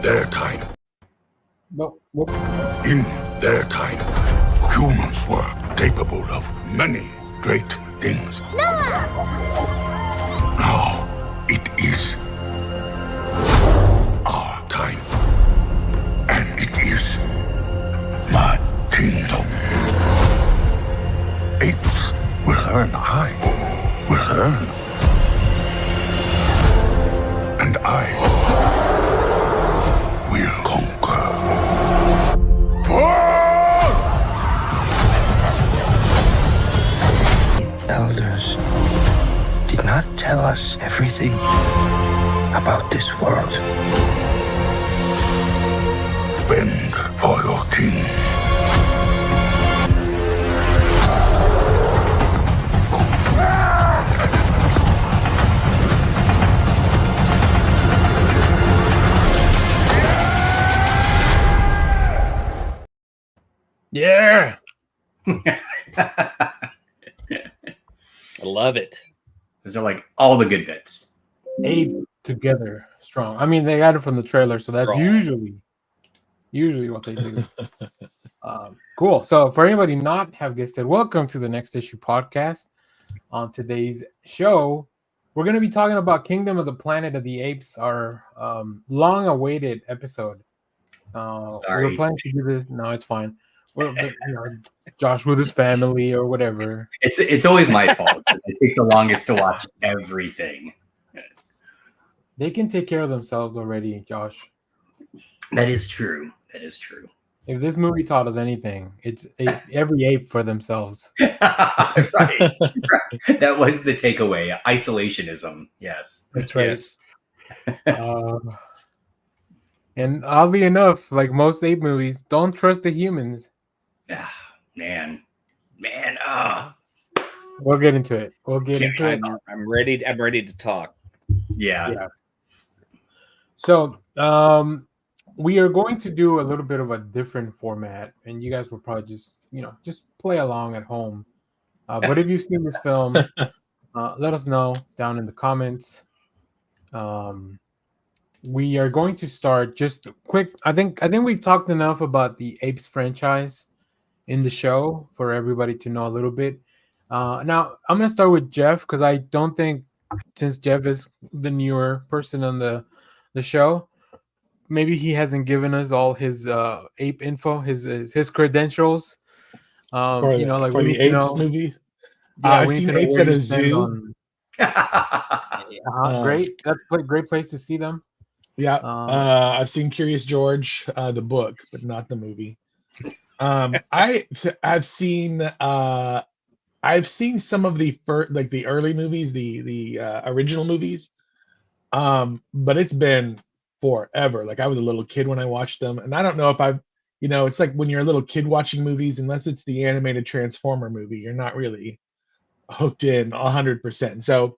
their time, No. in their time, humans were capable of many great things. Now it is our time, and it is my kingdom. Apes will learn, I will learn. And I will conquer. Elders did not tell us everything about this world. Bend for your king. Yeah. I love it. Those are like all the good bits. Ape together strong. I mean, they got it from the trailer, so that's Strong. usually what they do. Cool. So for anybody not have guessed it, welcome to the Next Issue podcast. On today's show, we're going to be talking about Kingdom of the Planet of the Apes, our long-awaited episode. Sorry. We're planning to do this. No, it's fine. Josh with his family or whatever. It's always my fault. I take the longest to watch everything. They can take care of themselves already, Josh. That is true. That is true. If this movie taught us anything, it's every ape for themselves. Right. That was the takeaway. Isolationism. Yes. That's right. Yes. And oddly enough, like most ape movies, don't trust the humans. Man. We'll get into it. I'm ready to talk. Yeah. So, we are going to do a little bit of a different format, and you guys will probably just play along at home. But if you've seen this film, let us know down in the comments. We are going to start just quick. I think we've talked enough about the Apes franchise in the show for everybody to know a little bit. Now I'm going to start with Jeff because I don't think, since Jeff is the newer person on the show, maybe he hasn't given us all his ape info, his credentials. For the Apes movie. I've seen Apes at a zoo. Great, that's a great place to see them. Yeah, I've seen Curious George, the book, but not the movie. I've seen some of the the early movies, the original movies, but it's been forever. Like I was a little kid when I watched them, and I don't know if it's like when you're a little kid watching movies, unless it's the animated Transformer movie, you're not really hooked in 100%. So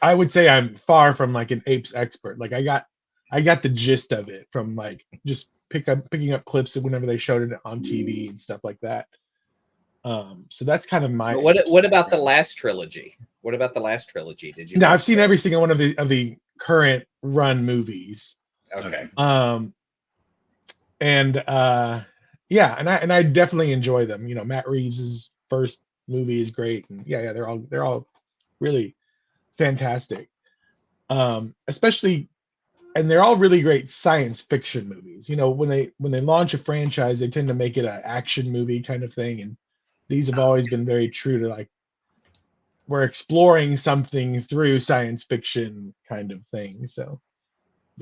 I would say I'm far from like an Apes expert. Like I got the gist of it from like just picking up clips whenever they showed it on TV and stuff like that. So that's kind of my. What about the last trilogy? What about the last trilogy? Did you? No, I've seen every single one of the current run movies. Okay. And I definitely enjoy them. You know, Matt Reeves' first movie is great, and they're all really fantastic. Especially, and they're all really great science fiction movies. You know, when they launch a franchise, they tend to make it an action movie kind of thing, and these have always been very true to like we're exploring something through science fiction kind of thing. So,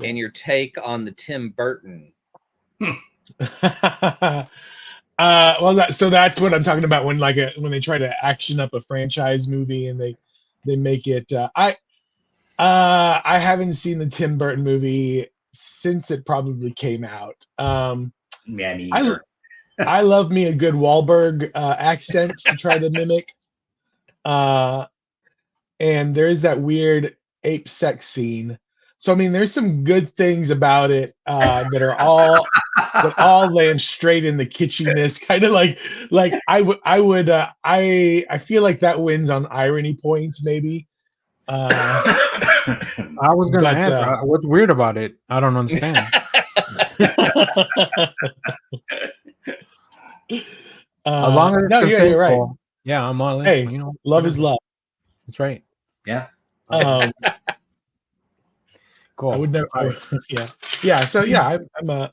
and your take on the Tim Burton? So that's what I'm talking about when they try to action up a franchise movie and they make it. I haven't seen the Tim Burton movie since it probably came out. Yeah, me either. I love me a good Wahlberg accent to try to mimic. And there is that weird ape sex scene. So I mean, there's some good things about it that all land straight in the kitschiness, kind of like I feel like that wins on irony points maybe I was gonna But, answer. What's weird about it? I don't understand. As long as it's no, you're right. consensual. Yeah, I'm all in. Hey, You know, love is whatever. love. That's right. Yeah. Cool. I would never. All right. Yeah. So yeah, I'm not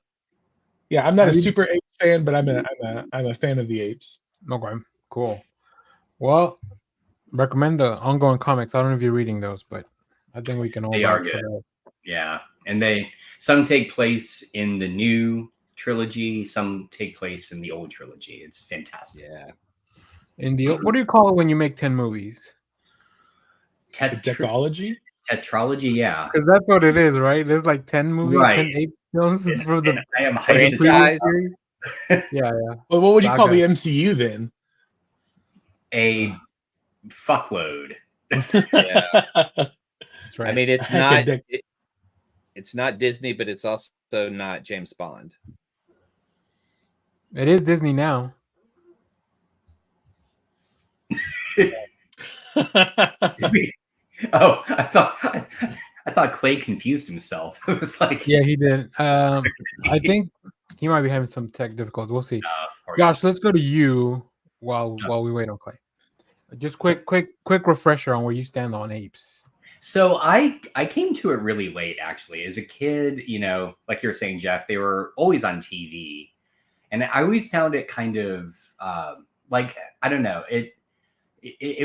Have a you- super ape fan, but I'm a fan of the apes. Okay. Cool. Well, recommend the ongoing comics. I don't know if you're reading those, but I think we can all They are vouch for good. those. Yeah. And some take place in the new trilogy, some take place in the old trilogy. It's fantastic. Yeah. In the what do you call it when you make 10 movies? Technology. Tetralogy, yeah. Because that's what it is, right? There's like 10 movies, Right. 10 ape films for the And I am for the hyped to Franchise. previous series. Yeah. Well, what would you call Saga. the MCU then? a fuckload. Yeah. That's right. I mean, it's Heck, not it's not Disney, but it's also not James Bond. It is Disney now. Oh, I thought Clay confused himself. It was like, Yeah, he did. I think he might be having some tech difficulties. We'll see. poor Josh, let's go to you while we wait on Clay. Just quick refresher on where you stand on apes. So I came to it really late, actually. As a kid, like you were saying, Jeff, they were always on TV, and I always found it kind of like, I don't know, it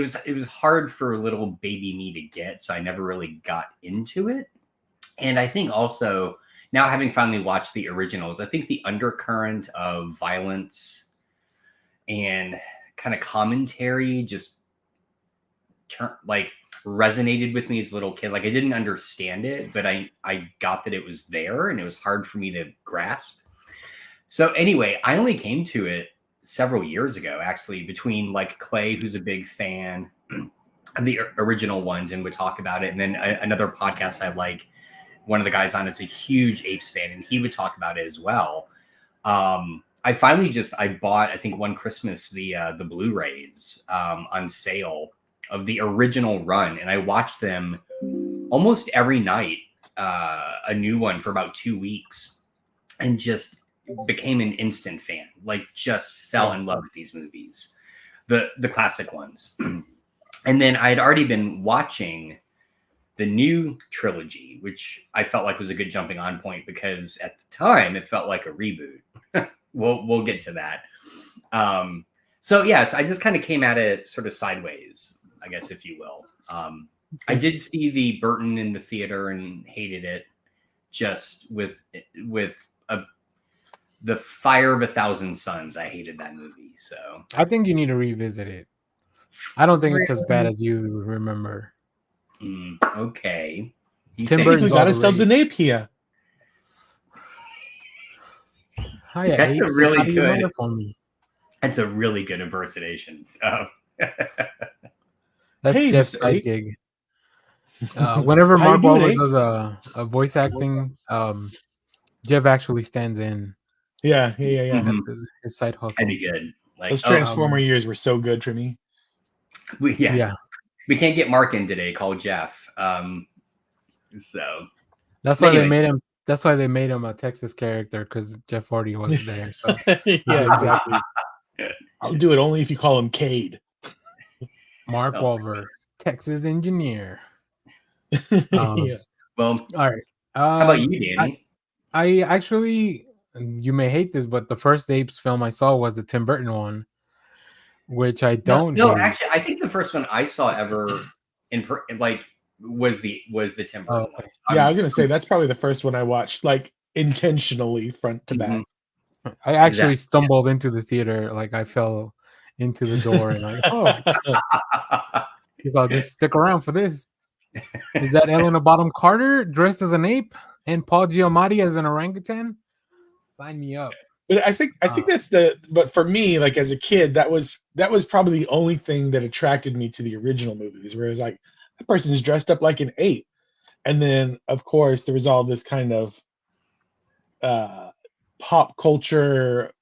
was hard for little baby me to get, so I never really got into it. And I think also now, having finally watched the originals, I think the undercurrent of violence and kind of commentary just resonated with me as a little kid. Like, I didn't understand it, but I got that it was there, and it was hard for me to grasp. So anyway, I only came to it several years ago, actually, between like Clay, who's a big fan of the original ones and would talk about it, and then another podcast I like, one of the guys on it's a huge Apes fan, and he would talk about it as well. I finally I bought, I think one Christmas, the Blu-rays on sale of the original run, and I watched them almost every night, a new one for about 2 weeks, and just became an instant fan. Like, just fell in love with these movies, the classic ones. And then I had already been watching the new trilogy, which I felt like was a good jumping on point, because at the time it felt like a reboot. We'll get to that. So yes, I just kind of came at it sort of sideways, I guess, if you will. I did see the Burton in the theater and hated it, just with the Fire of a Thousand Suns. I hated that movie. So I think you need to revisit it. I don't think it's as bad as you remember. Okay. Tim Burton We got ourselves an ape here. Hiya, That's apes. a really How do you know good. that for me? That's a really good impersonation. That's Hey, Jeff's Mr. side Ape. gig. Whenever How you Mark doing, Wahlberg Ape? does a voice acting, Jeff actually stands in. Yeah. Mhm. That's his side hustle. That'd be good. Like, Those Transformer years were so good, Trimmy. we Yeah. can't get Mark in today. Call Jeff. So That's why Anyway. they made him. That's why they made him a Texas character, because Jeff Hardy was there. So Yeah, exactly. I'll do it only if you call him Cade. Mark Oh. Wahlberg, Texas engineer. Yeah. well, All right. how about you, Danny? I actually, you may hate this, but the first Apes film I saw was the Tim Burton one, which I don't. No, hate. actually, I think the first one I saw ever was the Tim Burton okay. one. Yeah, I was gonna say that's probably the first one I watched, like, intentionally front to back. I actually Exactly, stumbled into the theater, like I fell into the door, and like, oh, because I'll just stick around for this. Is that Helena Bonham Carter dressed as an ape and Paul Giamatti as an orangutan? Sign me up. But I think that's but for me, like, as a kid, that was probably the only thing that attracted me to the original movies, where it was like, that person's dressed up like an ape. And then, of course, there was all this kind of pop culture,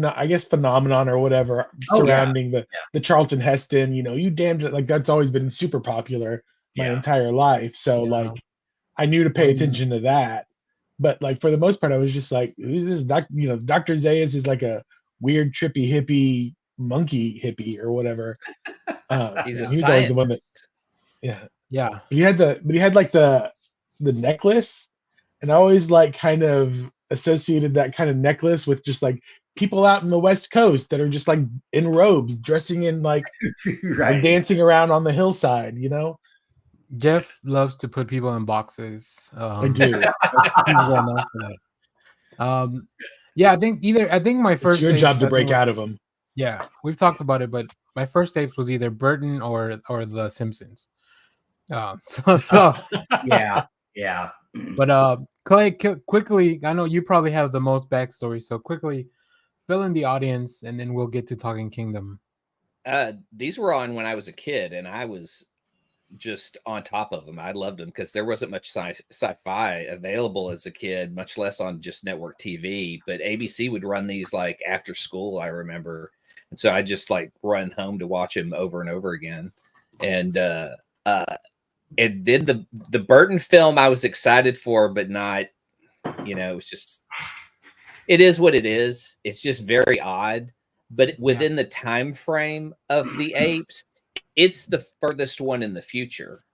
I guess, phenomenon or whatever surrounding the Charlton Heston. You damned it, like, that's always been super popular. my Yeah. entire life. So Yeah. like I knew to pay Mhm. attention to that. But like for the most part, I was just like, who's this Dr. Zayas is like a weird, trippy hippie monkey hippie or whatever. He's And a he was always the one that, scientist. yeah. Yeah. But he had like the necklace, and I always like kind of associated that kind of necklace with just like people out in the West Coast that are just like in robes, dressing in like or Right. dancing around on the hillside, you know? Jeff loves to put people in boxes. I do. He's well known for that. Yeah, I think my It's first your job apes, to I break think, out of them. yeah, we've talked about it, but my first apes was either Burton or The Simpsons. So Yeah. Yeah. but Clay, quickly, I know you probably have the most backstory, so quickly fill in the audience, and then we'll get to Talking Kingdom. These were on when I was a kid, and I was just on top of them. I loved them because there wasn't much sci-fi available as a kid, much less on just network TV. But ABC would run these like after school, I remember, and so I just like run home to watch them over and over again. And then the Burton film I was excited for, but not, it was just, it is what it is. It's just very odd. But within the time frame of the apes, it's the furthest one in the future.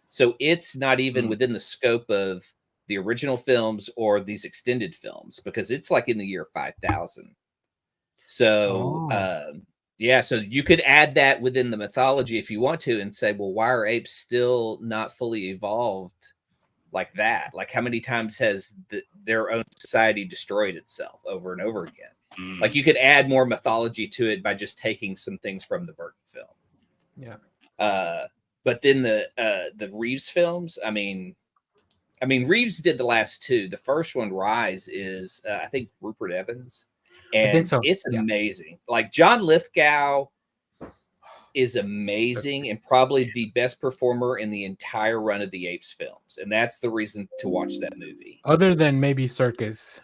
So it's not even within the scope of the original films or these extended films, because it's like in the year 5000. So, so you could add that within the mythology if you want to and say, well, why are apes still not fully evolved like that? Like, how many times has their own society destroyed itself over and over again? Like, you could add more mythology to it by just taking some things from the Burton film. Yeah. But then the Reeves films, I mean, Reeves did the last two. The first one, Rise, is I think Rupert Evans, and I think so. It's amazing. Like, John Lithgow is amazing and probably the best performer in the entire run of the Apes films, and that's the reason to watch that movie. Other than maybe Circus.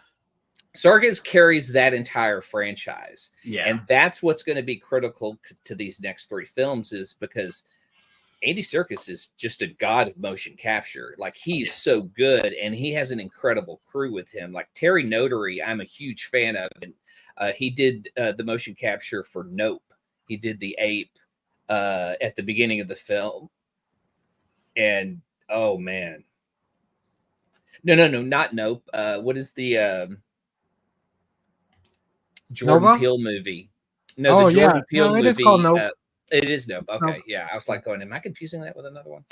Circus carries that entire franchise. Yeah. And that's what's going to be critical to these next three films, is because Andy Serkis is just a god of motion capture. Like, he's so good, and he has an incredible crew with him. Like Terry Notary, I'm a huge fan of. And he did the motion capture for Nope. He did the ape at the beginning of the film. And, oh, man. No, not Nope. What is the... Jordan Peele movie? No, the Jordan Peele movie. It is called Nope. It is Nope. Okay, Nope. yeah. I was like going, am I confusing that with another one?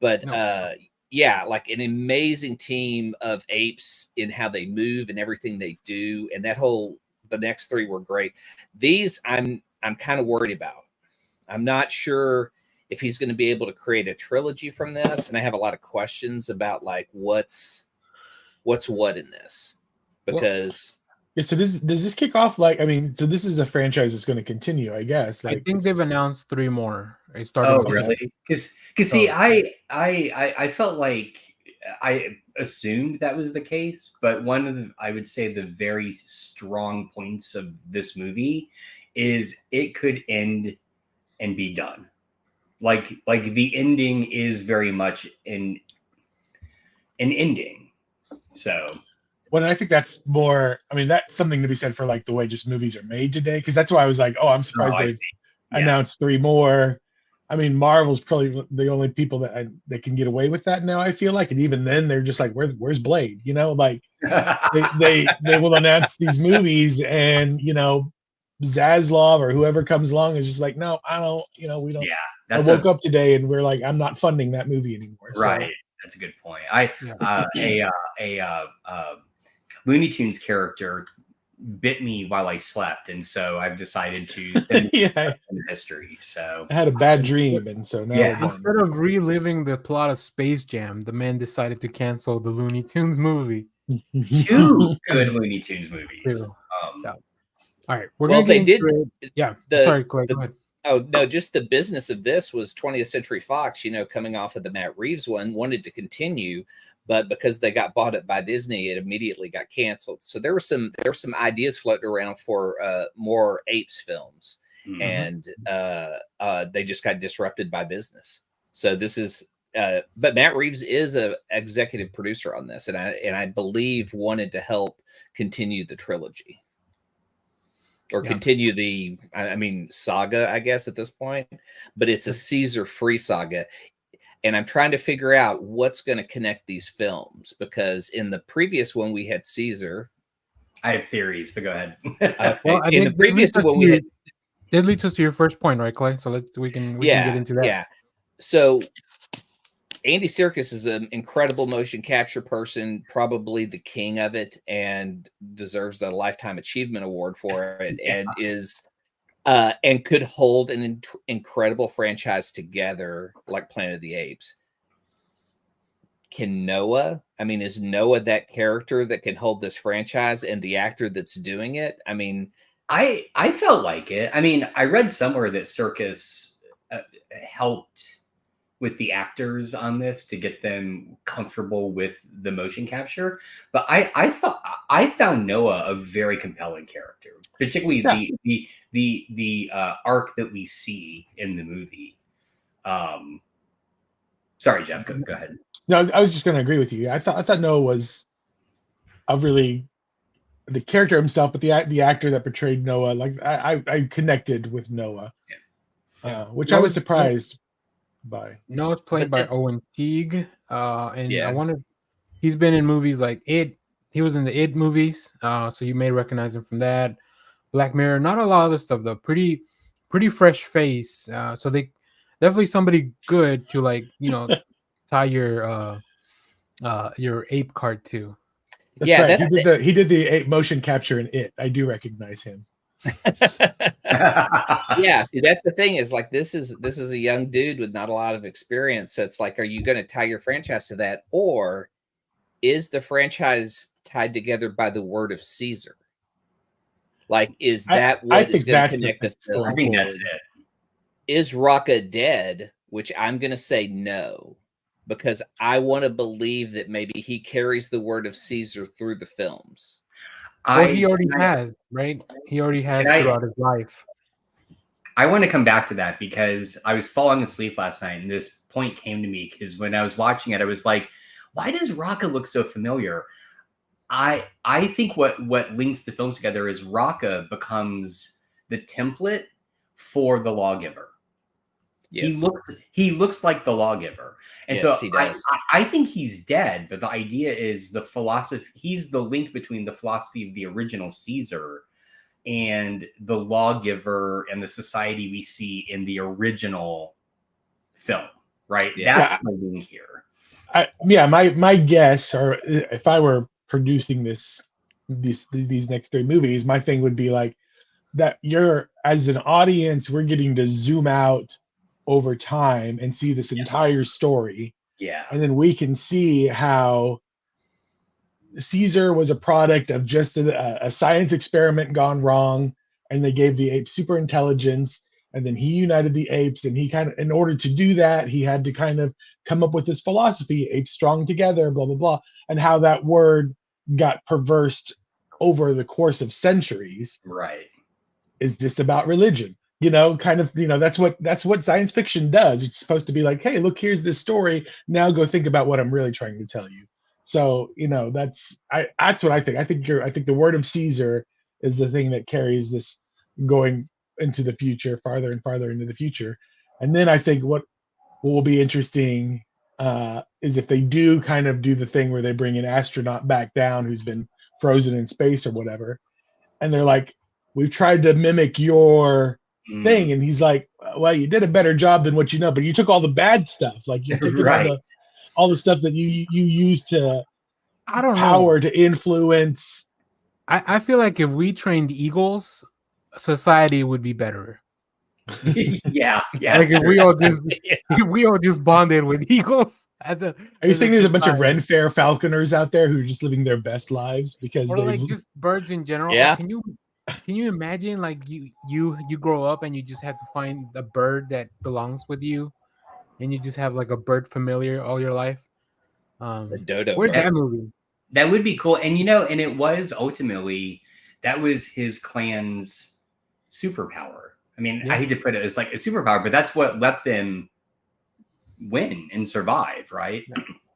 But No. yeah, like an amazing team of apes in how they move and everything they do, and the next three were great. These I'm kind of worried about. I'm not sure if he's going to be able to create a trilogy from this, and I have a lot of questions about like what's what in this, because. Yeah, so does this kick off like, I mean, so this is a franchise that's going to continue, I guess. Like, I think they've announced 3 more. It started. Oh, really? Because see, I felt like I assumed that was the case, but one of I would say the very strong points of this movie is it could end and be done. Like the ending is very much an ending. So. Well, I think that's more, I mean, that's something to be said for like the way just movies are made today. Cause that's why I was like, oh, I'm surprised they've announced 3 more. I mean, Marvel's probably the only people that can get away with that now, I feel like. And even then they're just like, where's Blade? You know, like they will announce these movies, and, you know, Zaslav or whoever comes along is just like, no, I don't, you know, we don't. Yeah. I woke up today and we're like, I'm not funding that movie anymore. Right. So. That's a good point. Looney Tunes character bit me while I slept, and so I've decided to send in history. So I had a bad dream, and so now instead of reliving the plot of Space Jam, the man decided to cancel the Looney Tunes movie. 2 good Looney Tunes movies. All right, we're gonna get into it. Yeah, sorry, Clay, go ahead. Oh, no, just the business of this was 20th Century Fox, you know, coming off of the Matt Reeves one, wanted to continue, but because they got bought up by Disney, it immediately got canceled. So there were some ideas floating around for more Apes films, and they just got disrupted by business. So this is but Matt Reeves is a executive producer on this, and I believe wanted to help continue the trilogy or continue the saga, I guess, at this point. But it's a Caesar-free saga, and I'm trying to figure out what's going to connect these films, because in the previous one we had Caesar. I have theories, but go ahead. Well, I in the think previous one we had. That leads us to your first point, right, Clay? So we can get into that. Yeah. So Andy Serkis is an incredible motion capture person, probably the king of it, and deserves a Lifetime Achievement Award for it, and is and could hold an incredible franchise together like Planet of the Apes. Can Noah? I mean, is Noah that character that can hold this franchise and the actor that's doing it? I mean, I felt like it. I mean, I read somewhere that Serkis helped with the actors on this to get them comfortable with the motion capture. But I found Noah a very compelling character, particularly the arc that we see in the movie. Sorry, Jeff, go ahead. No, I was just going to agree with you. I thought Noah was the character himself, but the actor that portrayed Noah, like I connected with Noah, which I was surprised by. Noah's played by Owen Teague, and he's been in movies like It. He was in the It movies, so you may recognize him from that. Black Mirror, not a lot of other stuff though. Pretty fresh face. So they definitely somebody good to tie your ape card to. That's right. He did the ape motion capture in It. I do recognize him. Yeah, see, that's the thing, is like this is a young dude with not a lot of experience. So it's like, are you going to tie your franchise to that, or is the franchise tied together by the word of Caesar? Like, is that what is going to connect the film? I think that's it. Is Rocca dead? Which I'm going to say no, because I want to believe that maybe he carries the word of Caesar through the films. Well, he already has, right? He already has throughout his life. I want to come back to that because I was falling asleep last night, and this point came to me because when I was watching it, I was like, why does Rocca look so familiar? I think what links the films together is Rocca becomes the template for the lawgiver. Yes. He looks like the lawgiver. And so he does. I think he's dead, but the idea is the philosophy. He's the link between the philosophy of the original Caesar and the lawgiver and the society we see in the original film, right? Yeah. That's the link here. My guess, or if I were producing these next three movies, my thing would be like that you're, as an audience, we're getting to zoom out over time and see this entire story. Yeah. And then we can see how Caesar was a product of just a science experiment gone wrong, and they gave the apes super intelligence, and then he united the apes, and he kind of, in order to do that, he had to kind of come up with this philosophy, apes strong together, blah, blah, blah, and how that word got perversed over the course of centuries. Right. Is this about religion? That's what science fiction does. It's supposed to be like, hey, look, here's this story. Now go think about what I'm really trying to tell you. So, that's what I think. I think the word of Caesar is the thing that carries this going into the future, farther and farther into the future. And then I think what will be interesting is if they do kind of do the thing where they bring an astronaut back down who's been frozen in space or whatever, and they're like, we've tried to mimic your thing, and he's like, well, you did a better job than what you know, but you took all the bad stuff, like you took all the stuff that you used to power to influence. I feel like if we trained eagles, society would be better. yeah. Like if we all just bonded with eagles. Are you saying there's a bunch of Ren Fair falconers out there who are just living their best lives because or like just birds in general? Yeah. Can you imagine, like, you grow up and you just have to find a bird that belongs with you, and you just have like a bird familiar all your life? The dodo. Where's that movie? That would be cool. And and it was ultimately, that was his clan's superpower. I mean, I hate to put it as like a superpower, but that's what let them win and survive, right?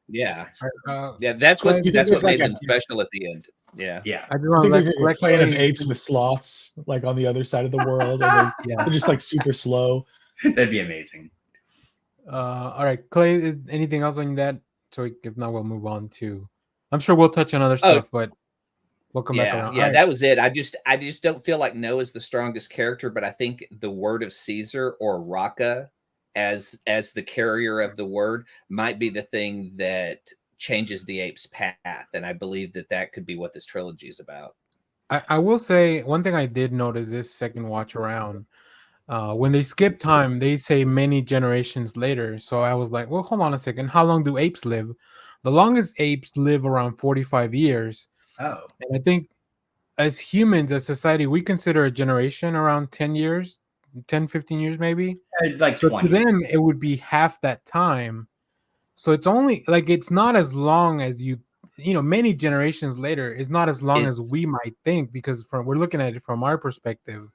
Yeah. Uh, Yeah, that's Clay, what You think that's what there's like made a, them special at the end. Yeah. Yeah. I just I want to think there's like a let clan of Clay. apes with sloths like on the other side of the world, and Yeah. they're just like super slow. That'd be amazing. All right, Clay. Is anything else on that? So if not, we'll move on to. I'm sure we'll touch on other Oh, stuff, but we'll come back yeah, around. yeah, All right. that was it. I just don't feel like Noah's the strongest character, but I think the word of Caesar or Raka as the carrier of the word might be the thing that changes the ape's path, and I believe that that could be what this trilogy is about. I will say one thing I did notice this second watch around. When they skip time, they say many generations later. So I was like, well, hold on a second. How long do apes live? The longest apes live around 45 years. Oh, And I think as humans, as society, we consider a generation around 10 years, 10, 15 years maybe. like So to 20. them, it would be half that time. So it's only like it's not as long as many generations later is not as long as It's we might think because we're looking at it from our perspective,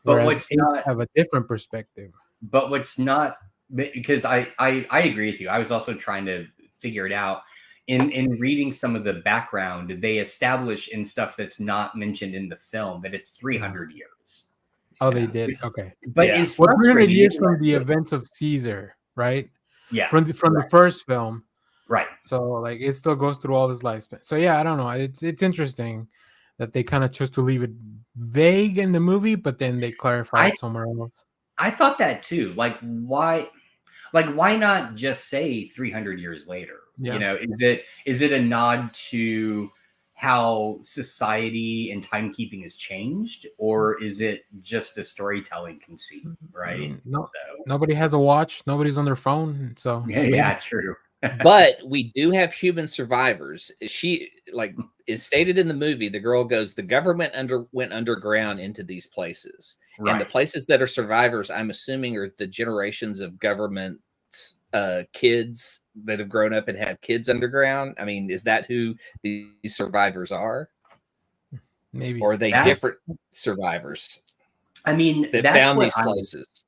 but whereas what's apes not have a different perspective. but what's not because I agree with you. I was also trying to figure it out. In reading some of the background, they establish in stuff that's not mentioned in the film that it's 300 years. Oh, they Yeah. did. Okay. But Yeah. it's Well, 300 frustrating. years from the events of Caesar, right? Yeah, From the correct. first film. Right. So like it still goes through all this lifespan. So yeah, I don't know. It's interesting that they kind of chose to leave it vague in the movie, but then they clarify I it somewhere else. I thought that too. Why not just say 300 years later? Yeah. Is it a nod to how society and timekeeping has changed, or is it just a storytelling conceit? Right. No, So nobody has a watch. Nobody's on their phone. So yeah, true. But we do have human survivors. She like is stated in the movie. The girl goes, the government went underground into these places, and the Right. places that are survivors, I'm assuming, are the generations of government kids that have grown up and have kids underground. I mean, is that who these survivors are, maybe. or are they That different survivors I mean, that that's found what these places?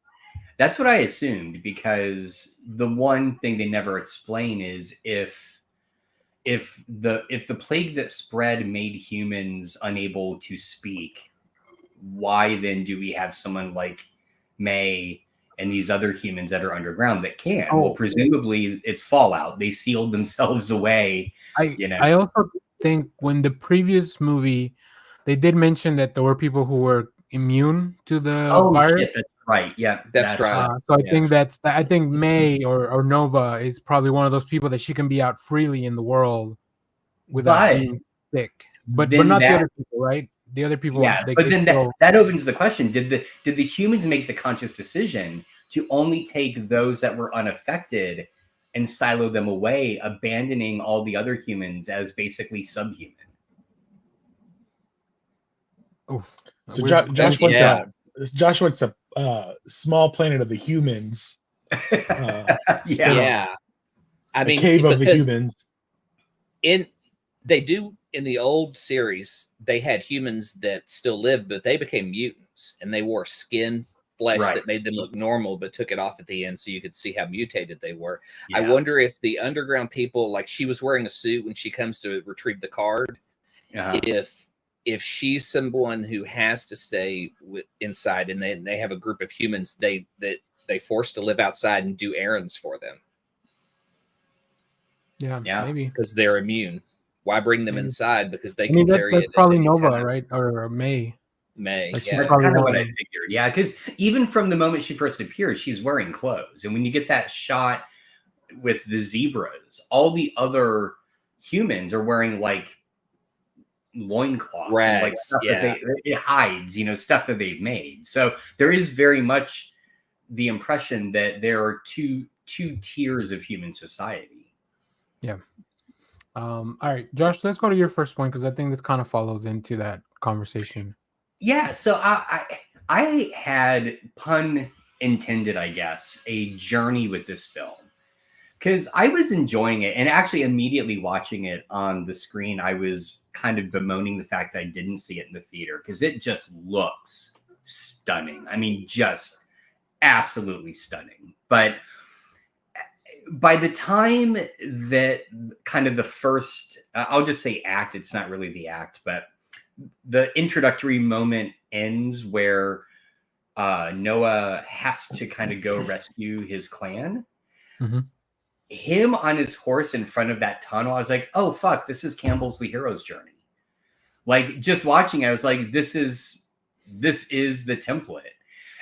that's what I assumed, because the one thing they never explain is if the plague that spread made humans unable to speak, why then do we have someone like May and these other humans that are underground that can? Well, Oh, presumably it's Fallout. They sealed themselves away, I you know. I also think when the previous movie, they did mention that there were people who were immune to the Oh virus. shit, that's right. Yeah, That's right. So I Yeah. think I think May or Nova is probably one of those people that she can be out freely in the world without but being sick. But then not the that other people, right? The other people, yeah, they but could then still. that opens the question: did the humans make the conscious decision to only take those that were unaffected and silo them away, abandoning all the other humans as basically subhuman? Oof, So we're- Josh wants a small planet of the humans, Yeah. spin-off, Yeah. I a mean, cave of the because humans. in the old series, they had humans that still lived, but they became mutants, and they wore flesh Right. that made them look normal, but took it off at the end so you could see how mutated they were. I Yeah. wonder if the underground people, like she was wearing a suit when she comes to retrieve the card, Uh-huh. if she's someone who has to stay inside, and they have a group of humans they force to live outside and do errands for them yeah, Yeah. maybe. because they're immune. Why bring them Maybe. inside? Because they I mean, can carry that's it at probably any Nova, time. right? Or May. May, Like, she's yeah. That's probably kind of one what of I them. figured. Yeah, because even from the moment she first appears, she's wearing clothes, and when you get that shot with the zebras, all the other humans are wearing like loincloths and like Rags, stuff yeah. that it hides, stuff that they've made. So there is very much the impression that there are two tiers of human society. Yeah. All right, Josh, let's go to your first point because I think this kind of follows into that conversation. Yeah, so I had, pun intended, I guess, a journey with this film, because I was enjoying it, and actually immediately watching it on the screen, I was kind of bemoaning the fact that I didn't see it in the theater because it just looks stunning. I mean, just absolutely stunning. But by the time that kind of the first, I'll just say act, it's not really the act, but the introductory moment ends where Noah has to kind of go rescue his clan. Mm-hmm. Him on his horse in front of that tunnel, I was like, oh, fuck, this is Campbell's The Hero's Journey. Like, just watching, I was like, this is the template.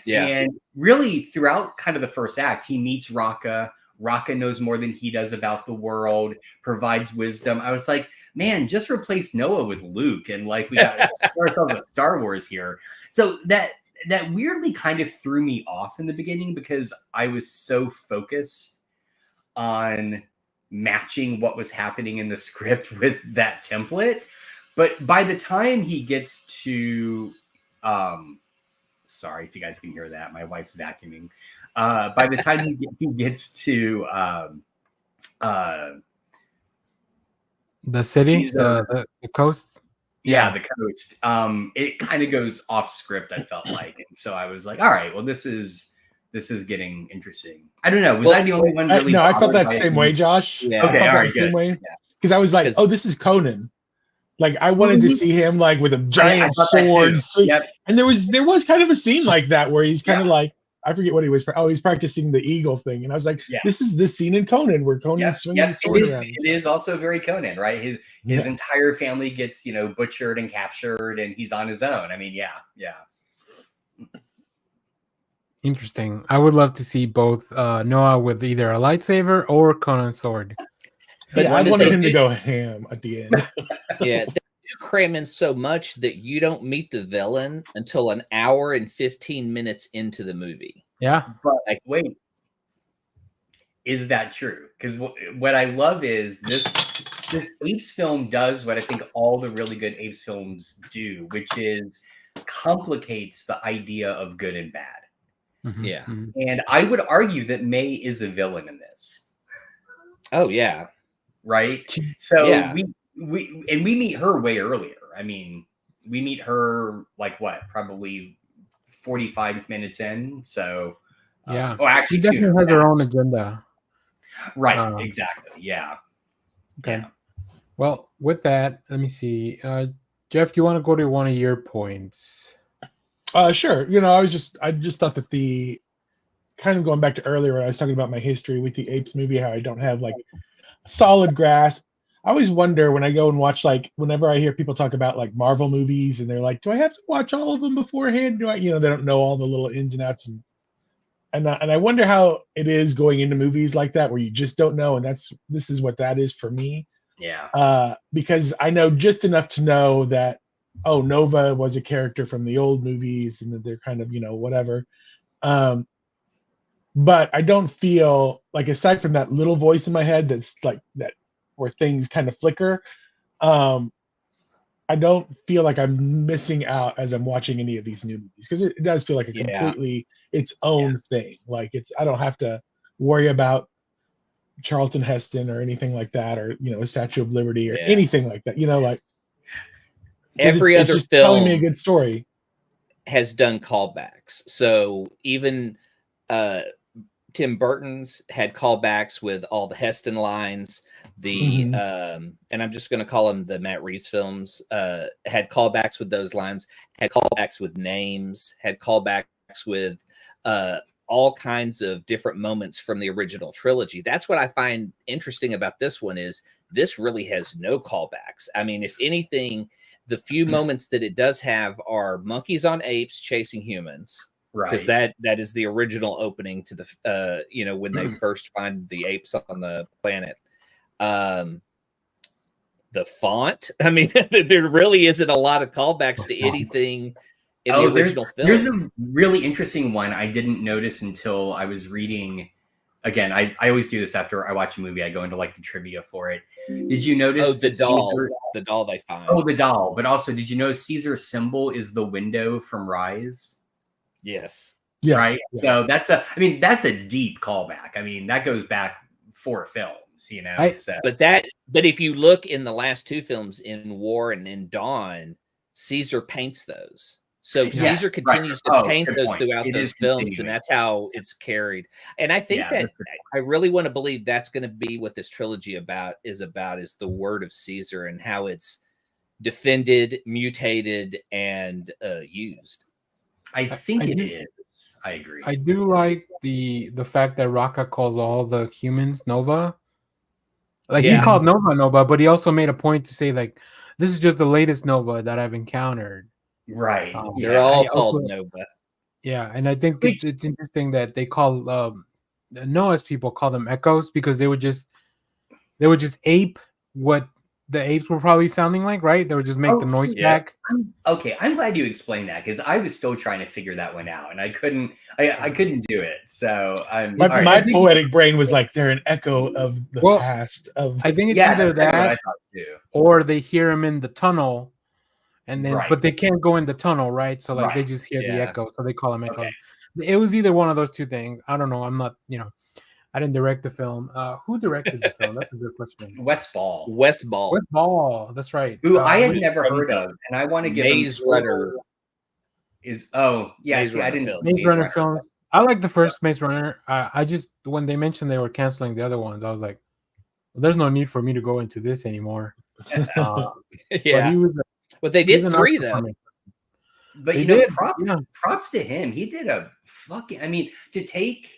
Yeah. And really, throughout kind of the first act, he meets Raka. Raka knows more than he does about the world, provides wisdom. I was like, man, just replace Noah with Luke, and like we got ourselves a Star Wars here. So that weirdly kind of threw me off in the beginning because I was so focused on matching what was happening in the script with that template. But by the time he gets to, sorry if you guys can hear that, my wife's vacuuming. By the time he gets to the city, Caesar's, the coast. Yeah, the coast. It kind of goes off script, I felt like. And so I was like, all right, well, this is getting interesting. I don't know. Was I the only one really? No, I felt that same way, Josh. Yeah. Okay, I felt all that right, same good. way. Because I was like, oh, this is Conan. Like I wanted to see him like with a giant sword. Yep. And there was kind of a scene like that where he's kind of like, I forget what he was. Oh, he's practicing the eagle thing, and I was like, "This is this scene in Conan where Conan's swinging his sword around." It is also very Conan, right? His entire family gets butchered and captured, and he's on his own. I mean, yeah. Interesting. I would love to see both Noah with either a lightsaber or Conan's sword. But I wanted him to go ham at the end. Yeah, they do cram in so much that you don't meet the villain until an hour and 15 minutes into the movie. Yeah. But like, wait, is that true? Because what I love is this Apes film does what I think all the really good Apes films do, which is complicates the idea of good and bad. Mm-hmm. Yeah. Mm-hmm. And I would argue that May is a villain in this. Oh yeah. Right. So Yeah. we meet her way earlier. I mean, we meet her like what, probably 45 minutes in. So yeah. Actually, she definitely has her own agenda. Right. Exactly. Yeah. Okay. Yeah. Well, with that, let me see. Jeff, do you want to go to one of your points? Sure. I just thought that the kind of going back to earlier when I was talking about my history with the Apes movie, how I don't have like a solid grasp. I always wonder when I go and watch, like, whenever I hear people talk about like Marvel movies and they're like, do I have to watch all of them beforehand? Do I, they don't know all the little ins and outs, and I wonder how it is going into movies like that where you just don't know, and this is what that is for me. Yeah. Because I know just enough to know that, oh, Nova was a character from the old movies and that they're kind of, whatever. But I don't feel like, aside from that little voice in my head that's like that where things kind of flicker, I don't feel like I'm missing out as I'm watching any of these new movies, because it does feel like a completely its own thing. Like I don't have to worry about Charlton Heston or anything like that, or a Statue of Liberty or anything like that. Like every it's other just film telling me a good story has done callbacks. So even Tim Burton's had callbacks with all the Heston lines. And I'm just going to call them the Matt Reeves films, had callbacks with those lines, had callbacks with names, had callbacks with all kinds of different moments from the original trilogy. That's what I find interesting about this one, is this really has no callbacks. I mean, if anything, the few moments that it does have are monkeys on apes chasing humans. Right. Because that is the original opening to the, when they first find the apes on the planet. The font, I mean, there really isn't a lot of callbacks to anything in the original film. There's a really interesting one I didn't notice until I was reading. Again, I always do this after I watch a movie. I go into like the trivia for it. Did you notice the doll they find? Oh, the doll. But also, did you know Caesar's symbol is the window from Rise? Yes. Yeah. Right. Yeah. So that's a deep callback. I mean, that goes back 4 films. But if you look in the last 2 films, in War and in Dawn, Caesar paints those. So Yes, Caesar right. continues to Oh, paint good those point. throughout It those is films, and continuing. that's how it's carried. And I think Yeah, that that's good. I really want to believe that's going to be what this trilogy is the word of Caesar and how it's defended, mutated, and used. I think I it do, is. I agree. I do like the fact that Raka calls all the humans Nova. Like he Yeah. called Nova, but he also made a point to say like this is just the latest Nova that I've encountered. Right. They're Yeah. all I called also, Nova. yeah, and I think Which- it's interesting that they call Noah's people call them echoes because they would just ape what the apes were probably sounding like, right? They would just make the noise yeah. back. Okay, I'm glad you explained that because I was still trying to figure that one out and I couldn't. I couldn't do it. So I'm My, all right, my I think- poetic brain was like they're an echo of the Well, past of I think it's Yeah, either that's kinda what I that thought too. or they hear him in the tunnel, and then Right. but they can't go in the tunnel, right? So like they Right. just hear the Yeah. echo, so they call them echoes. Okay. It was either one of those two things. I don't know. I'm not, I didn't direct the film. Who directed the film? That's a good question. West Ball, Westball. West Ball. That's right. who I had Which- never heard of, and I want to give him Maze Runner. Is yeah. Maze See, I Runner didn't. films. Maze Runner films. I like the first Maze Runner. I just when they mentioned they were canceling the other ones, I was like, well, "There's no need for me to go into this anymore." But Yeah. he was. But they he's did an 3 Oscar though. for me. But They you know, did. Yeah. props to him. He did a fucking. I mean, to take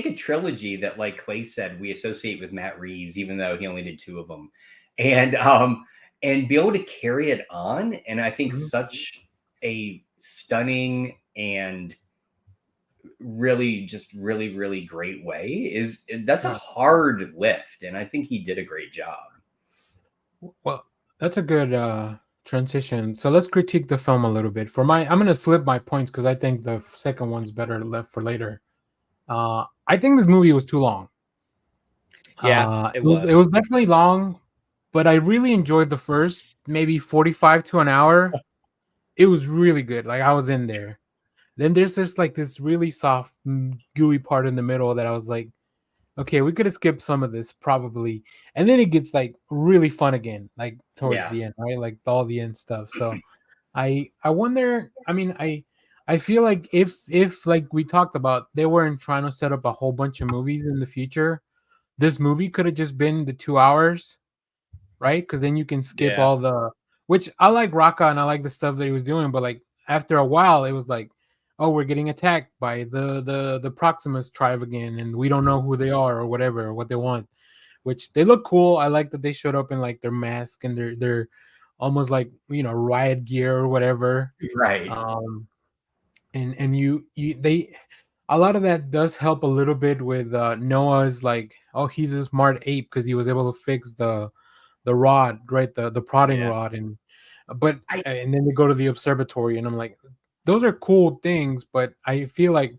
a trilogy that, like Clay said, we associate with Matt Reeves, even though he only did 2 of them, and be able to carry it on, and I think Mhm. such a stunning and really really great way that's a Yeah. hard lift, and I think he did a great job. Well, that's a good transition. So let's critique the film a little bit. I'm gonna flip my points because I think the second one's better left for later. I think this movie was too long. Yeah, it It was. was definitely long, but I really enjoyed the first maybe 45 to an hour. It was really good. Like I was in there. Then there's just like this really soft, gooey part in the middle that I was like, okay, we could have skipped some of this probably. And then it gets like really fun again, like towards Yeah. the end, right? Like all the end stuff. So I wonder, I mean, I feel like if like we talked about, they weren't trying to set up a whole bunch of movies in the future, this movie could have just been the 2 hours, right? Because then you can skip Yeah. all the, which I like Raka and I like the stuff that he was doing, but like after a while it was like, oh, we're getting attacked by the Proximus tribe again, and we don't know who they are or whatever, or what they want. Which they look cool. I like that they showed up in like their mask and their almost like riot gear or whatever. Right. And they a lot of that does help a little bit with Noah's like, oh, he's a smart ape because he was able to fix the rod, right? The prodding Yeah. rod, and then they go to the observatory, and I'm like, those are cool things, but I feel like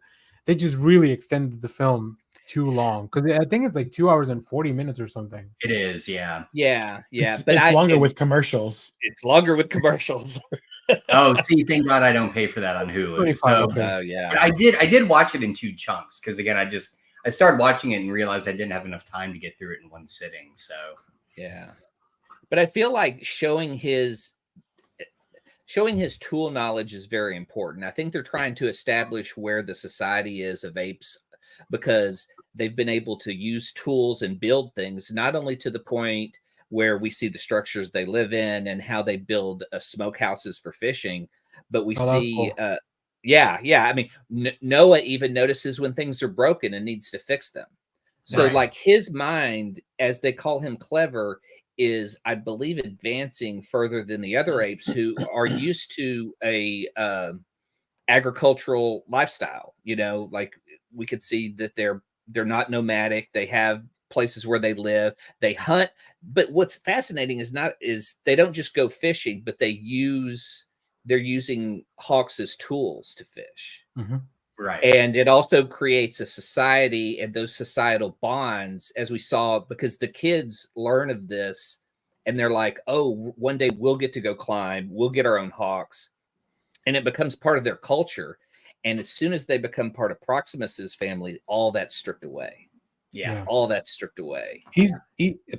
they just really extended the film too long because I think it's like 2 hours and 40 minutes or something. It is, yeah. Yeah. it's, But it's longer with commercials. it's longer with commercials. Oh, see, thank God I don't pay for that on Hulu. 25, So okay. Oh yeah. but I did watch it in 2 chunks because again, I started watching it and realized I didn't have enough time to get through it in one sitting. So Yeah. But I feel like showing his tool knowledge is very important. I think they're trying to establish where the society is of apes because they've been able to use tools and build things, not only to the point where we see the structures they live in and how they build smokehouses for fishing, but we Oh, that's see, cool. yeah. I mean, Noah even notices when things are broken and needs to fix them. So, Right. like his mind, as they call him, clever, is, I believe, advancing further than the other apes who are used to a agricultural lifestyle. Like we could see that they're not nomadic. They have places where they live. They hunt. But what's fascinating is they don't just go fishing, but they're using hawks as tools to fish. Mhm. right. And it also creates a society and those societal bonds, as we saw, because the kids learn of this and they're like, oh, one day we'll get to go climb, we'll get our own hawks. And it becomes part of their culture. And as soon as they become part of Proximus's family, all that's stripped away. Yeah. All that's stripped away.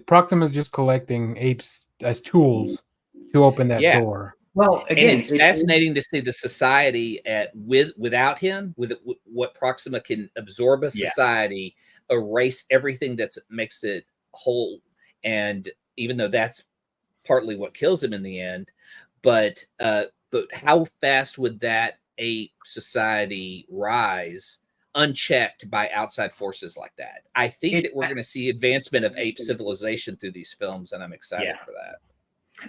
Proximus just collecting apes as tools to open that Yeah. door. Well, And again, it's fascinating to see the society without him, with what Proxima can absorb a society, erase everything that makes it whole. And even though that's partly what kills him in the end, but how fast would that ape society rise unchecked by outside forces like that? I think that we're going to see advancement of ape civilization through these films, and I'm excited for that.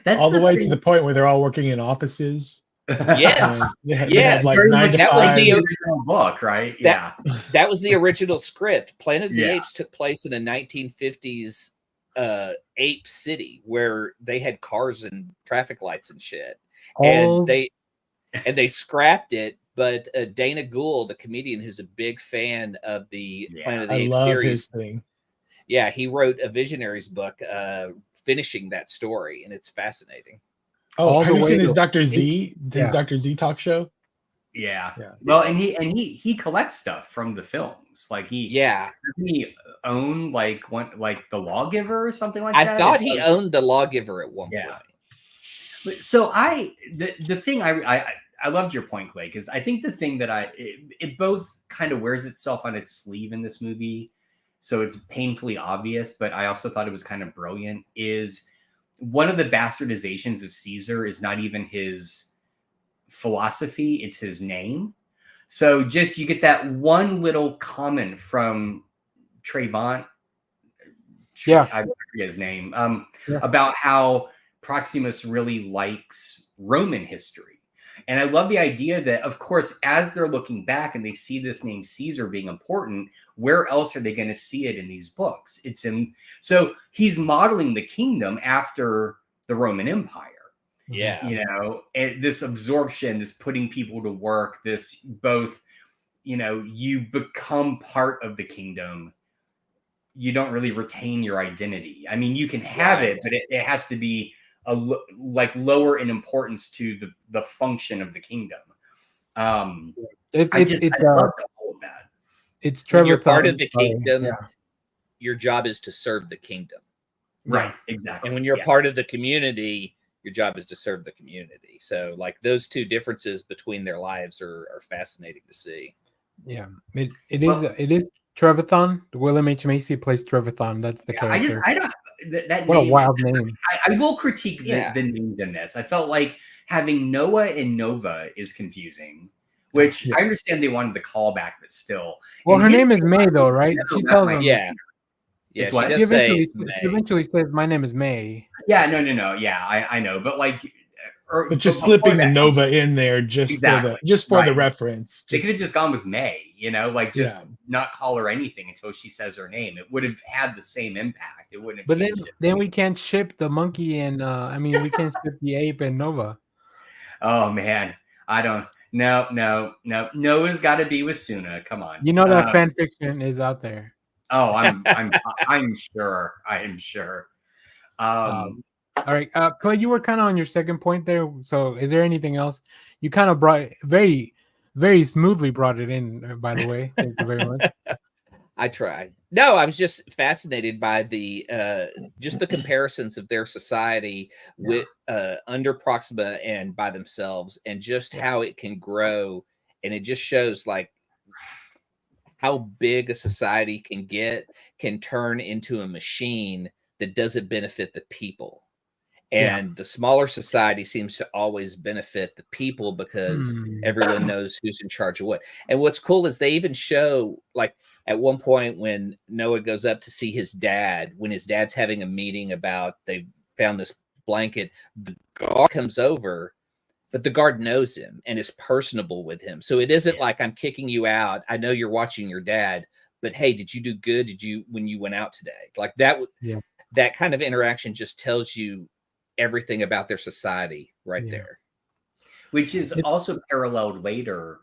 That's all the way to the point where they're all working in offices. Yes. They have like 9 to that 5. was the original book, right? That was the original script. Planet of the Yeah. Apes took place in a 1950s ape city where they had cars and traffic lights and shit. And they scrapped it, but Dana Gould, a comedian who's a big fan of the Planet of the I Apes love series, his thing. yeah, he wrote a Visionaries book finishing that story, and it's fascinating. Oh, have you seen his Dr. Z? His Dr. Z talk show? Yeah. Well, and he collects stuff from the films. Like he own like the Lawgiver or something like that. I thought he owned the Lawgiver at one point. But so the thing I loved your point, Clay, because I think the thing that it both kind of wears itself on its sleeve in this movie, so it's painfully obvious, but I also thought it was kind of brilliant, is one of the bastardizations of Caesar is not even his philosophy, it's his name. So just you get that one little comment from Trayvon, I forget his name, about how Proximus really likes Roman history. And I love the idea that, of course, as they're looking back and they see this name Caesar being important, where else are they going to see it in these books? It's in, so he's modeling the kingdom after the Roman Empire. Yeah. You know, and this absorption, this putting people to work, this both, you know, you become part of the kingdom. You don't really retain your identity. I mean, you can have it, but it has to be lower in importance to the function of the kingdom. I love all of that. It's Trevor. When you're part of the kingdom. Your job is to serve the kingdom. Right. Exactly. And when you're part of the community, your job is to serve the community. So like those two differences between their lives are fascinating to see. Yeah. It is Trevathon. William H. Macy plays Trevathon. That's the character. I don't. That what name, a wild name. I will critique the names in this. I felt like having Noah and Nova is confusing, which I understand they wanted the callback, but still. Well, her name is May, though, right? She tells him. Yeah. She eventually says, "My name is May." Yeah, no. Yeah, I know, but like, but just slipping the Nova in there just for the reference. They could have just gone with May, you know, like just not call her anything until she says her name. It would have had the same impact. It wouldn't have. But then we can't ship the monkey and we can't ship the ape and Nova. Oh man, I don't. No. Noah's got to be with Suna. Come on. You know that fan fiction is out there. Oh, I'm sure. I am sure. All right, Clay, you were kind of on your second point there. So, is there anything else? You kind of brought very, very smoothly brought it in. By the way, thank you very much. I tried. No, I was just fascinated by the just the comparisons of their society with under Proxima and by themselves, and just how it can grow, and it just shows like how big a society can turn into a machine that doesn't benefit the people. And the smaller society seems to always benefit the people because everyone knows who's in charge of what. And what's cool is they even show, like, at one point when Noah goes up to see his dad, when his dad's having a meeting about they found this blanket, the guard comes over, but the guard knows him and is personable with him. So it isn't like, I'm kicking you out. I know you're watching your dad, but hey, did you do good? Did you when you went out today? Like that? That kind of interaction just tells you everything about their society there. Which is also paralleled later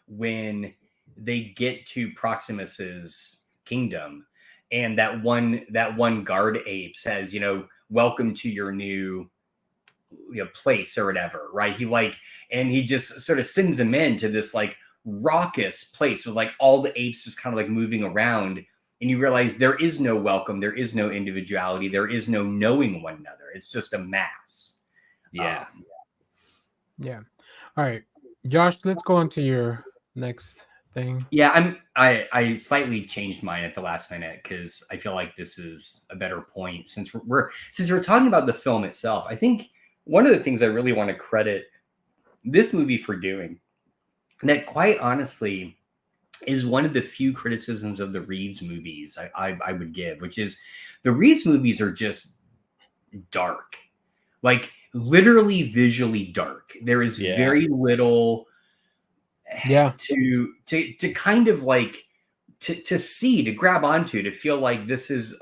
when they get to Proximus's kingdom, and that one guard ape says, you know, welcome to your new place or whatever, right? He just sort of sends him into this like raucous place with like all the apes just kind of like moving around. And you realize there is no welcome, there is no individuality, there is no knowing one another. It's just a mass. Yeah. All right, Josh. Let's go on to your next thing. Yeah, I slightly changed mine at the last minute because I feel like this is a better point since we're talking about the film itself. I think one of the things I really want to credit this movie for doing that, quite honestly, is one of the few criticisms of the Reeves movies I would give, which is the Reeves movies are just dark, like literally visually dark. There is very little Yeah. to kind of like to see, to grab onto, to feel like this is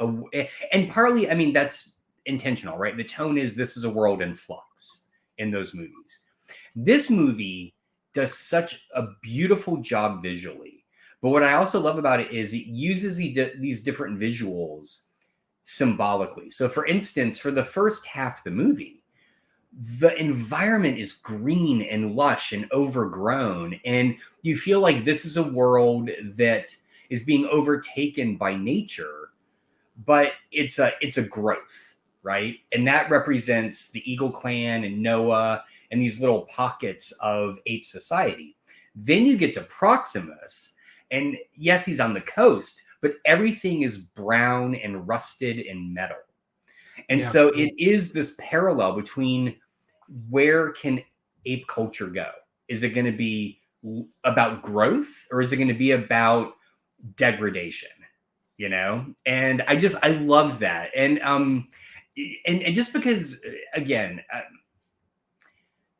and partly, I mean, that's intentional, right? The tone is this is a world in flux in those movies. This movie does such a beautiful job visually. But what I also love about it is it uses these different visuals symbolically. So for instance, for the first half of the movie, the environment is green and lush and overgrown, and you feel like this is a world that is being overtaken by nature, but it's a growth, right? And that represents the Eagle Clan and Noah and these little pockets of ape society. Then you get to Proximus, and yes, he's on the coast, but everything is brown and rusted and metal. And so it is this parallel between where can ape culture go? Is it going to be about growth, or is it going to be about degradation? You know? And I loved that. And just because, again,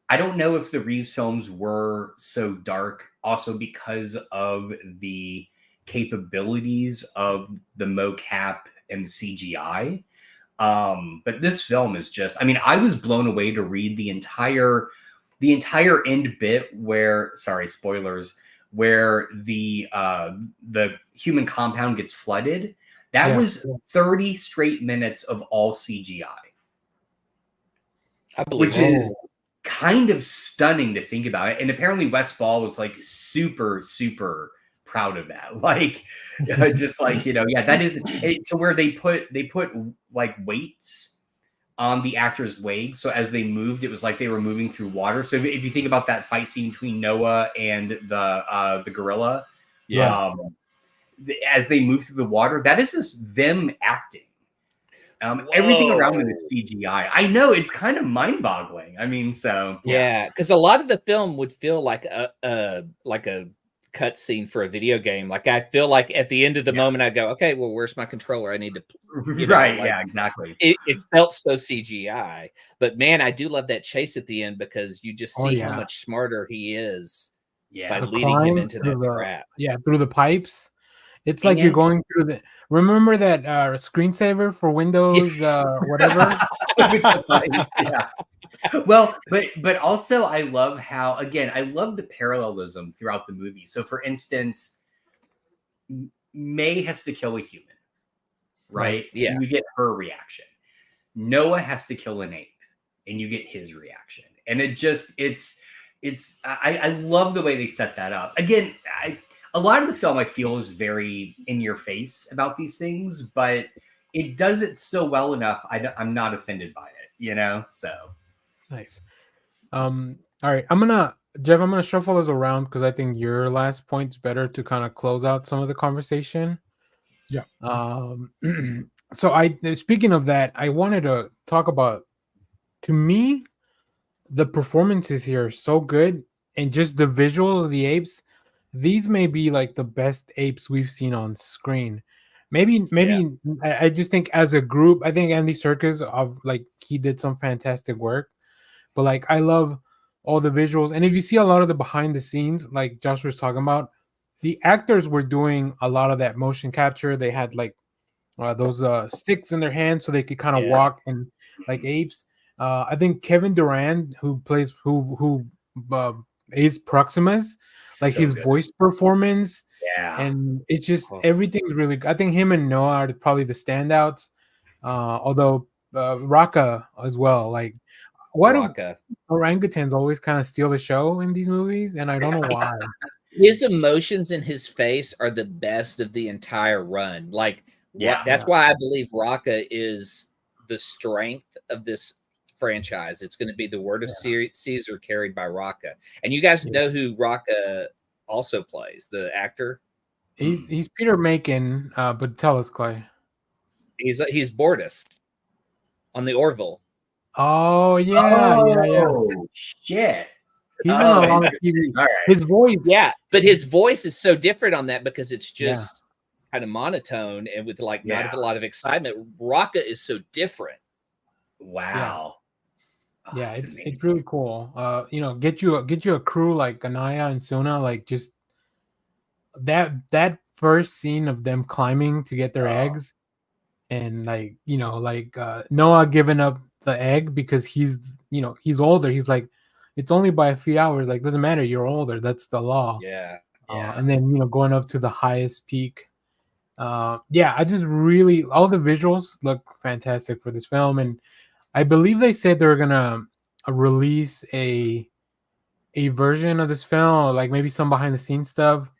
I don't know if the Reeves films were so dark also because of the capabilities of the mocap and the CGI. But this film is just, I mean, I was blown away to read the entire end bit where, sorry, spoilers, where the human compound gets flooded. That was 30 straight minutes of all CGI. I believe which is kind of stunning to think about it. And apparently Wes Ball was like super, super proud of that. Like, just like, you know, yeah, that is it, to where they put like weights on the actors' legs. So as they moved, it was like they were moving through water. So if you think about that fight scene between Noah and the gorilla, as they move through the water, that is just them acting. Everything around them is CGI. I know, it's kind of mind-boggling. I mean, so yeah, because a lot of the film would feel like a cut scene for a video game. Like I feel like at the end of the moment, I go, okay, well, where's my controller? I need to, you know, right? like, yeah, exactly. It felt so CGI, but man, I do love that chase at the end because you just see how much smarter he is by The leading him climb into through that trap. Yeah, through the pipes. It's like you're going through the. Remember that screensaver for Windows, whatever. Yeah. Well, but also I love how, again, I love the parallelism throughout the movie. So, for instance, May has to kill a human, right? Yeah. And you get her reaction. Noah has to kill an ape, and you get his reaction. And I love the way they set that up. Again, a lot of the film I feel is very in your face about these things, but it does it so well enough. I'm not offended by it, you know? So nice. All right. Jeff, I'm gonna shuffle this around because I think your last point's better to kind of close out some of the conversation. Yeah. So speaking of that, I wanted to talk about, to me, the performances here are so good, and just the visuals of the apes. These may be like the best apes we've seen on screen. Maybe I just think as a group, I think Andy Serkis he did some fantastic work. But like I love all the visuals, and if you see a lot of the behind the scenes, like Josh was talking about, the actors were doing a lot of that motion capture. They had like those sticks in their hands so they could kind of walk and like apes. I think Kevin Durant, who is Proximus, like so his good. voice performance, Yeah, and it's just everything's really good. I think him and Noah are probably the standouts. Although Raka as well. Like, why do orangutans always kind of steal the show in these movies? And I don't know why. His emotions in his face are the best of the entire run. Like, that's why I believe Raka is the strength of this franchise. It's going to be the Word of Caesar carried by Rocca. And you guys know who Rocca also plays, the actor? He's Peter Macon, but tell us, Clay. He's Bortus on the Orville. Oh yeah. Oh shit! He's in a lot of TV. All right. His voice, but his voice is so different on that because it's just kind of monotone and with like not a lot of excitement. Rocca is so different. Wow. Yeah, it's really cool. You know, get you a crew like Anaya and Suna, like just that first scene of them climbing to get their eggs, and like, you know, like Noah giving up the egg because he's older. He's like, it's only by a few hours, like doesn't matter, you're older, that's the law. And then, you know, going up to the highest peak. I just really, all the visuals look fantastic for this film, and I believe they said they're gonna release a version of this film, like maybe some behind the scenes stuff,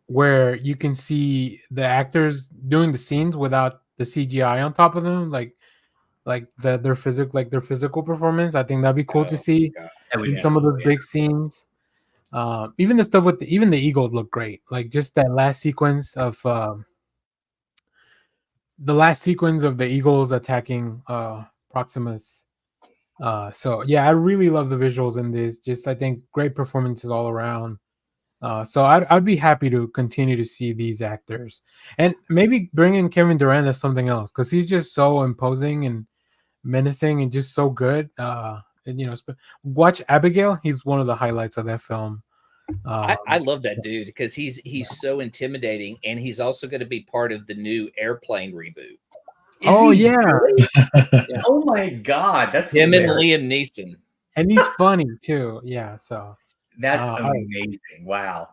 where you can see the actors doing the scenes without the CGI on top of them, like their physical performance. I think that'd be cool to see in some of those big scenes. Even the stuff with even the Eagles look great. Like just that last sequence of the Eagles attacking Proximus. So yeah, I really love the visuals in this. Just I think great performances all around. So I'd be happy to continue to see these actors, and maybe bring in Kevin Durant as something else, because he's just so imposing and menacing and just so good. And, you know, watch Abigail. He's one of the highlights of that film. I love that dude because he's so intimidating, and he's also going to be part of the new Airplane reboot. Oh my god, that's him hilarious. and Liam Neeson, and he's funny too. Yeah, so that's amazing. Wow.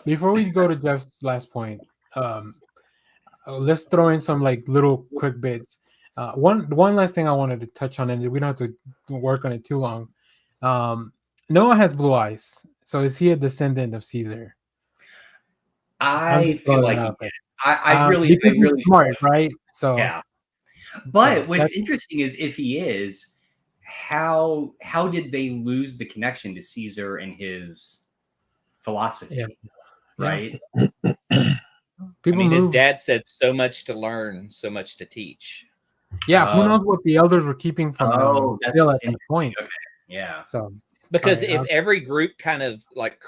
Before we go to Jeff's last point, let's throw in some like little quick bits. One last thing I wanted to touch on, and we don't have to work on it too long. Noah has blue eyes, so is he a descendant of Caesar? I feel like he is. I really smart, right? So yeah. But what's interesting is if he is, how did they lose the connection to Caesar and his philosophy? Right? His dad said so much to learn, so much to teach. Yeah, who knows what the elders were keeping from them still at that point. Okay. Yeah. So because if every group kind of like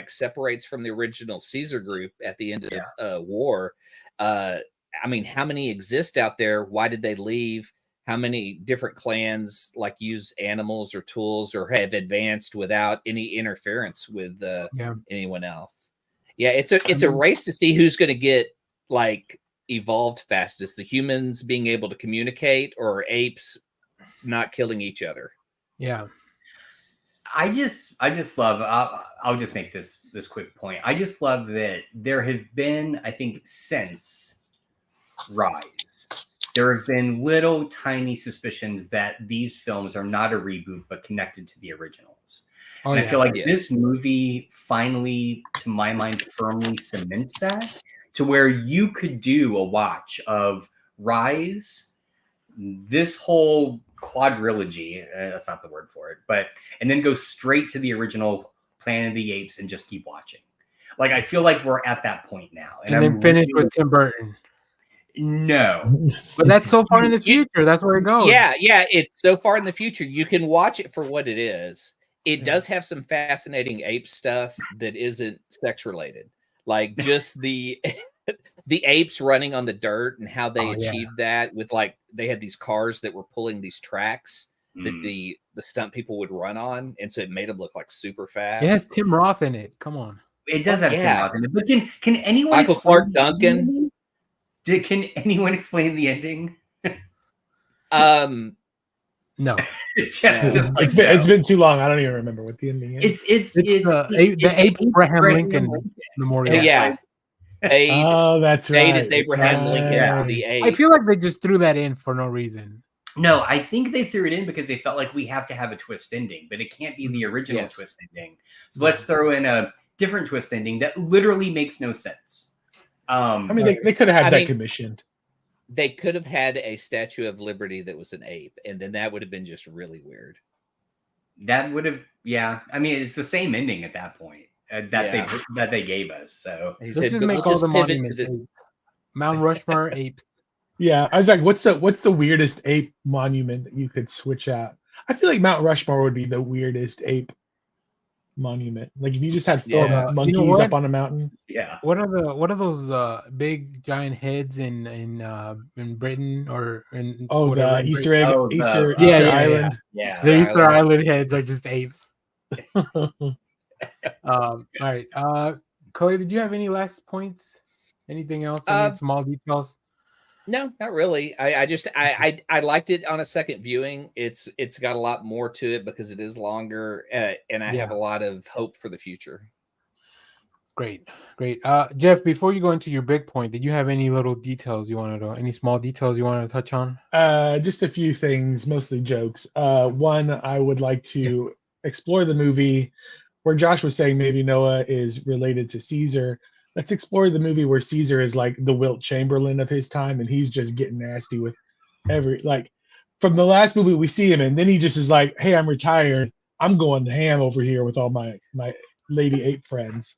separates from the original Caesar group at the end of war, I mean, how many exist out there? Why did they leave? How many different clans like use animals or tools or have advanced without any interference with anyone else? Yeah, it's a race to see who's going to get like evolved fastest: the humans being able to communicate, or apes not killing each other. Yeah. I just love. I'll just make this quick point. I just love that there have been, I think, since Rise, there have been little tiny suspicions that these films are not a reboot but connected to the originals. And I feel like this movie finally, to my mind, firmly cements that, to where you could do a watch of Rise, this whole quadrilogy, that's not the word for it, and then go straight to the original Planet of the Apes and just keep watching. Like, I feel like we're at that point now. And then finish with Tim Burton. No. But that's so far in the future. That's where it goes. Yeah, it's so far in the future. You can watch it for what it is. It does have some fascinating ape stuff that isn't sex related. Like just the apes running on the dirt and how they achieved that with like they had these cars that were pulling these tracks that the stunt people would run on, and so it made them look like super fast. It has Tim Roth in it. Come on. It does have Tim Roth in it. But can anyone Michael Clark Duncan? Can anyone explain the ending? No. It's been too long. I don't even remember what the ending is. It's the Abraham Lincoln Memorial. Yeah. That's right. Date is Abraham Lincoln. The ape. I feel like they just threw that in for no reason. No, I think they threw it in because they felt like we have to have a twist ending, but it can't be the original twist ending. So let's throw in a different twist ending that literally makes no sense. I mean, they could have had that commissioned. They could have had a Statue of Liberty that was an ape, and then that would have been just really weird. That would have, yeah. I mean, it's the same ending at that point that they gave us. So He Let's said, just "But make we'll all the just pivot to monuments this." apes. Mount Rushmore apes. Yeah, I was like, what's the weirdest ape monument that you could switch out? I feel like Mount Rushmore would be the weirdest ape monument. Like if you just had four Yeah. monkeys You know what? up on a mountain. yeah, What are those big giant heads in Britain or in Oh, whatever? the in Easter Britain? egg, Oh, the- Easter Yeah, Easter yeah, yeah. Island. yeah. The Easter Island. Island heads are just apes. All right. Chloe, did you have any last points? Anything else? Any small details? No, not really. I liked it on a second viewing. It's got a lot more to it because it is longer, and I have a lot of hope for the future. Great. Jeff, before you go into your big point, did you have any little details you wanted to, any small details you wanted to touch on? Just a few things, mostly jokes. One, I would like to explore the movie where Josh was saying maybe Noah is related to Caesar. Let's explore the movie where Caesar is like the Wilt Chamberlain of his time, and he's just getting nasty with from the last movie we see him, and then he just is like, "Hey, I'm retired. I'm going ham over here with all my lady ape friends."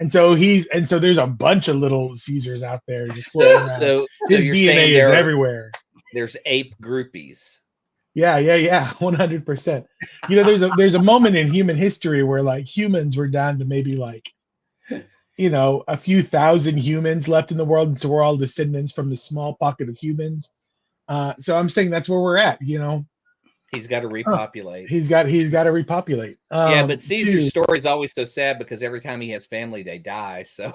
And so there's a bunch of little Caesars out there just floating around. So His you're DNA saying is everywhere. There's ape groupies. Yeah, 100%. You know, there's a moment in human history where like humans were down to maybe like, you know, a few thousand humans left in the world, and so we're all descendants from the small pocket of humans. So I'm saying that's where we're at. You know, He's got to repopulate. he's got to repopulate. Yeah, but Caesar's story is always so sad because every time he has family, they die. So,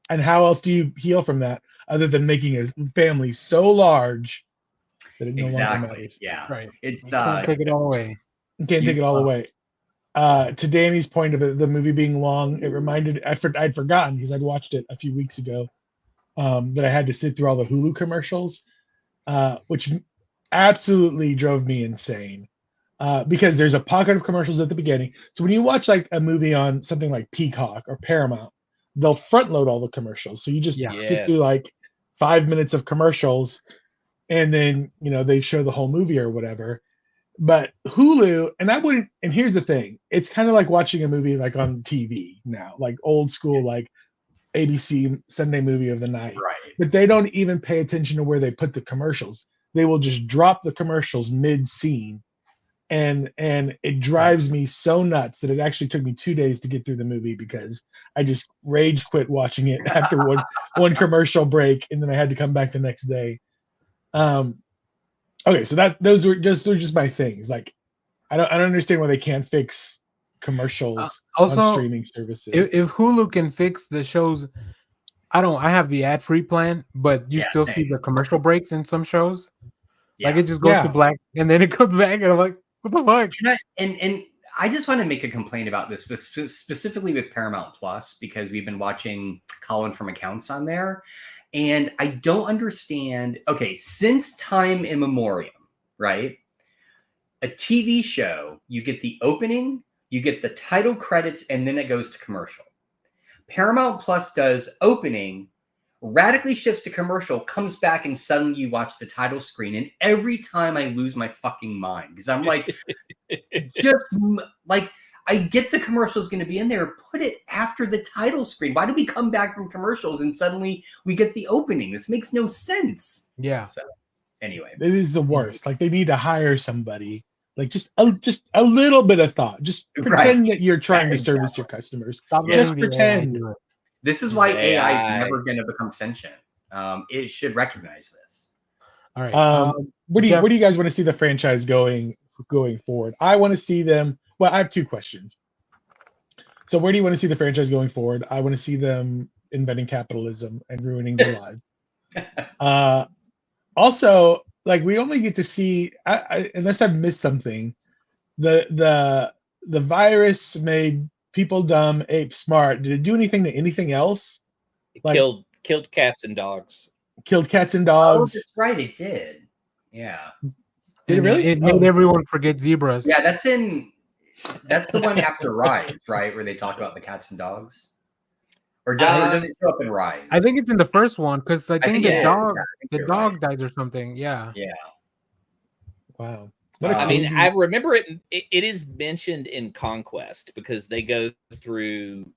and how else do you heal from that other than making his family so large that it no longer matters? Yeah, Right. It's You can't take it all away. You can't take it all away. To Danny's point of the movie being long, it reminded I'd forgotten because I'd watched it a few weeks ago, that I had to sit through all the Hulu commercials, which absolutely drove me insane, because there's a pocket of commercials at the beginning. So when you watch like a movie on something like Peacock or Paramount, they'll front load all the commercials. So you just sit through like 5 minutes of commercials, and then you know they show the whole movie or whatever. But Hulu, and here's the thing, it's kind of like watching a movie like on TV now, like old school, like ABC Sunday movie of the night. right. But they don't even pay attention to where they put the commercials. They will just drop the commercials mid-scene. And it drives me so nuts that it actually took me 2 days to get through the movie because I just rage quit watching it after one commercial break, and then I had to come back the next day. Okay, so those were just my things. Like, I don't understand why they can't fix commercials also, on streaming services. If Hulu can fix the shows, I have the ad-free plan, but you still see the commercial breaks in some shows. Like it just goes to black and then it comes back, and I'm like, what the fuck? And I just want to make a complaint about this, specifically with Paramount Plus, because we've been watching Colin from Accounts on there. And I don't understand. Okay, since time immemorial, right? A TV show, you get the opening, you get the title credits, and then it goes to commercial. Paramount Plus does opening, radically shifts to commercial, comes back, and suddenly you watch the title screen. And every time I lose my fucking mind because I'm like, just like, I get the commercial is going to be in there. Put it after the title screen. Why do we come back from commercials and suddenly we get the opening? This makes no sense. Yeah. So anyway, it is the worst. Like they need to hire somebody. Like just a little bit of thought. Just pretend that you're trying to service your customers. Just pretend. This is why AI is never going to become sentient. It should recognize this. All right. Where do you guys want to see the franchise going forward? I want to see them. Well, I have two questions. So where do you want to see the franchise going forward? I want to see them inventing capitalism and ruining their lives. Also, like we only get to see, unless I've missed something, the virus made people dumb, apes smart. Did it do anything to anything else? Like, killed cats and dogs. Killed cats and dogs. Oh, that's right, it did. Yeah. Did it really? It made everyone forget zebras. Yeah, that's the one after Rise, right? Where they talk about the cats and dogs. or does it show up in Rise? I think it's in the first one because I think the it is. dog, Yeah, I think the you're dog right. dies or something. Yeah. Yeah. Wow. What a I mean, crazy- I remember it is mentioned in Conquest because they go through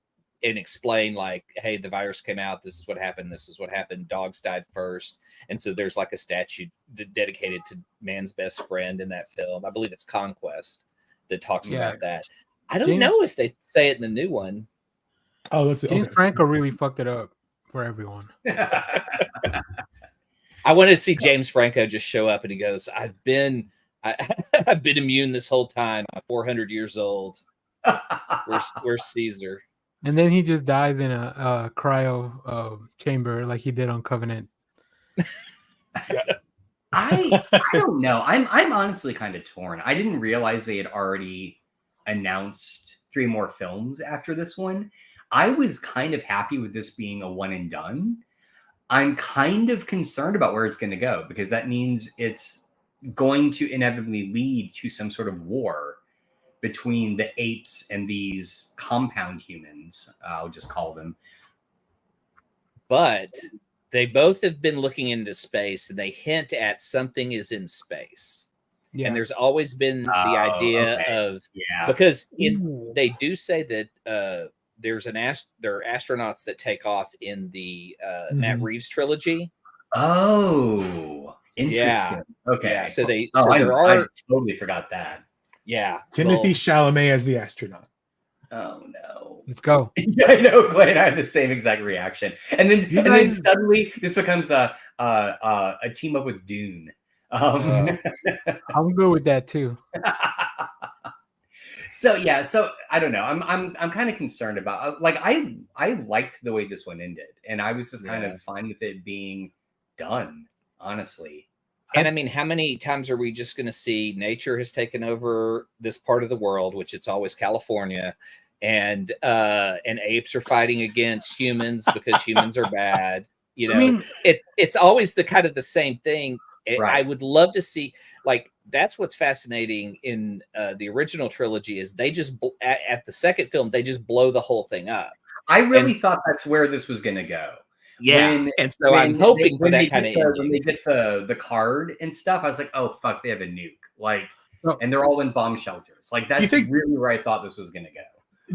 and explain like, hey, the virus came out. This is what happened. This is what happened. Dogs died first. And so there's like a statue dedicated to man's best friend in that film. I believe it's Conquest that talks Yeah. about that. I don't James- know if they say it in the new one. Oh, that's James okay. Franco really fucked it up for everyone. I wanted to see James Franco just show up and he goes, I've been immune this whole time. I'm 400 years old. Where's Caesar? And then he just dies in a cryo chamber like he did on Covenant. I don't know. I'm honestly kind of torn. I didn't realize they had already announced 3 more films after this one. I was kind of happy with this being a one and done. I'm kind of concerned about where it's going to go because that means it's going to inevitably lead to some sort of war between the apes and these compound humans. I'll just call them. But they both have been looking into space and they hint at something is in space. Yeah. And there's always been the idea of because they do say that there are astronauts that take off in the Matt Reeves trilogy. Oh, interesting. Yeah. Okay. Yeah, so they I totally forgot that. Yeah. Timothy Chalamet as the astronaut. Oh no. Let's go. Yeah, I know, Glenn. I had the same exact reaction. And then suddenly this becomes a team up with Dune. I'm good with that too. So I don't know. I'm kind of concerned about like I liked the way this one ended, and I was just kind of fine with it being done, honestly. And I mean, how many times are we just going to see nature has taken over this part of the world, which it's always California, and apes are fighting against humans because humans are bad. You know, I mean, it's always the kind of the same thing. Right. I would love to see, like, that's what's fascinating in the original trilogy is they just at the second film they just blow the whole thing up. I really thought that's where this was going to go. Yeah, and so I'm hoping for that kind of ending. When they get the card and stuff, I was like, oh fuck, they have a nuke, like, and they're all in bomb shelters. Like that's really where I thought this was going to go.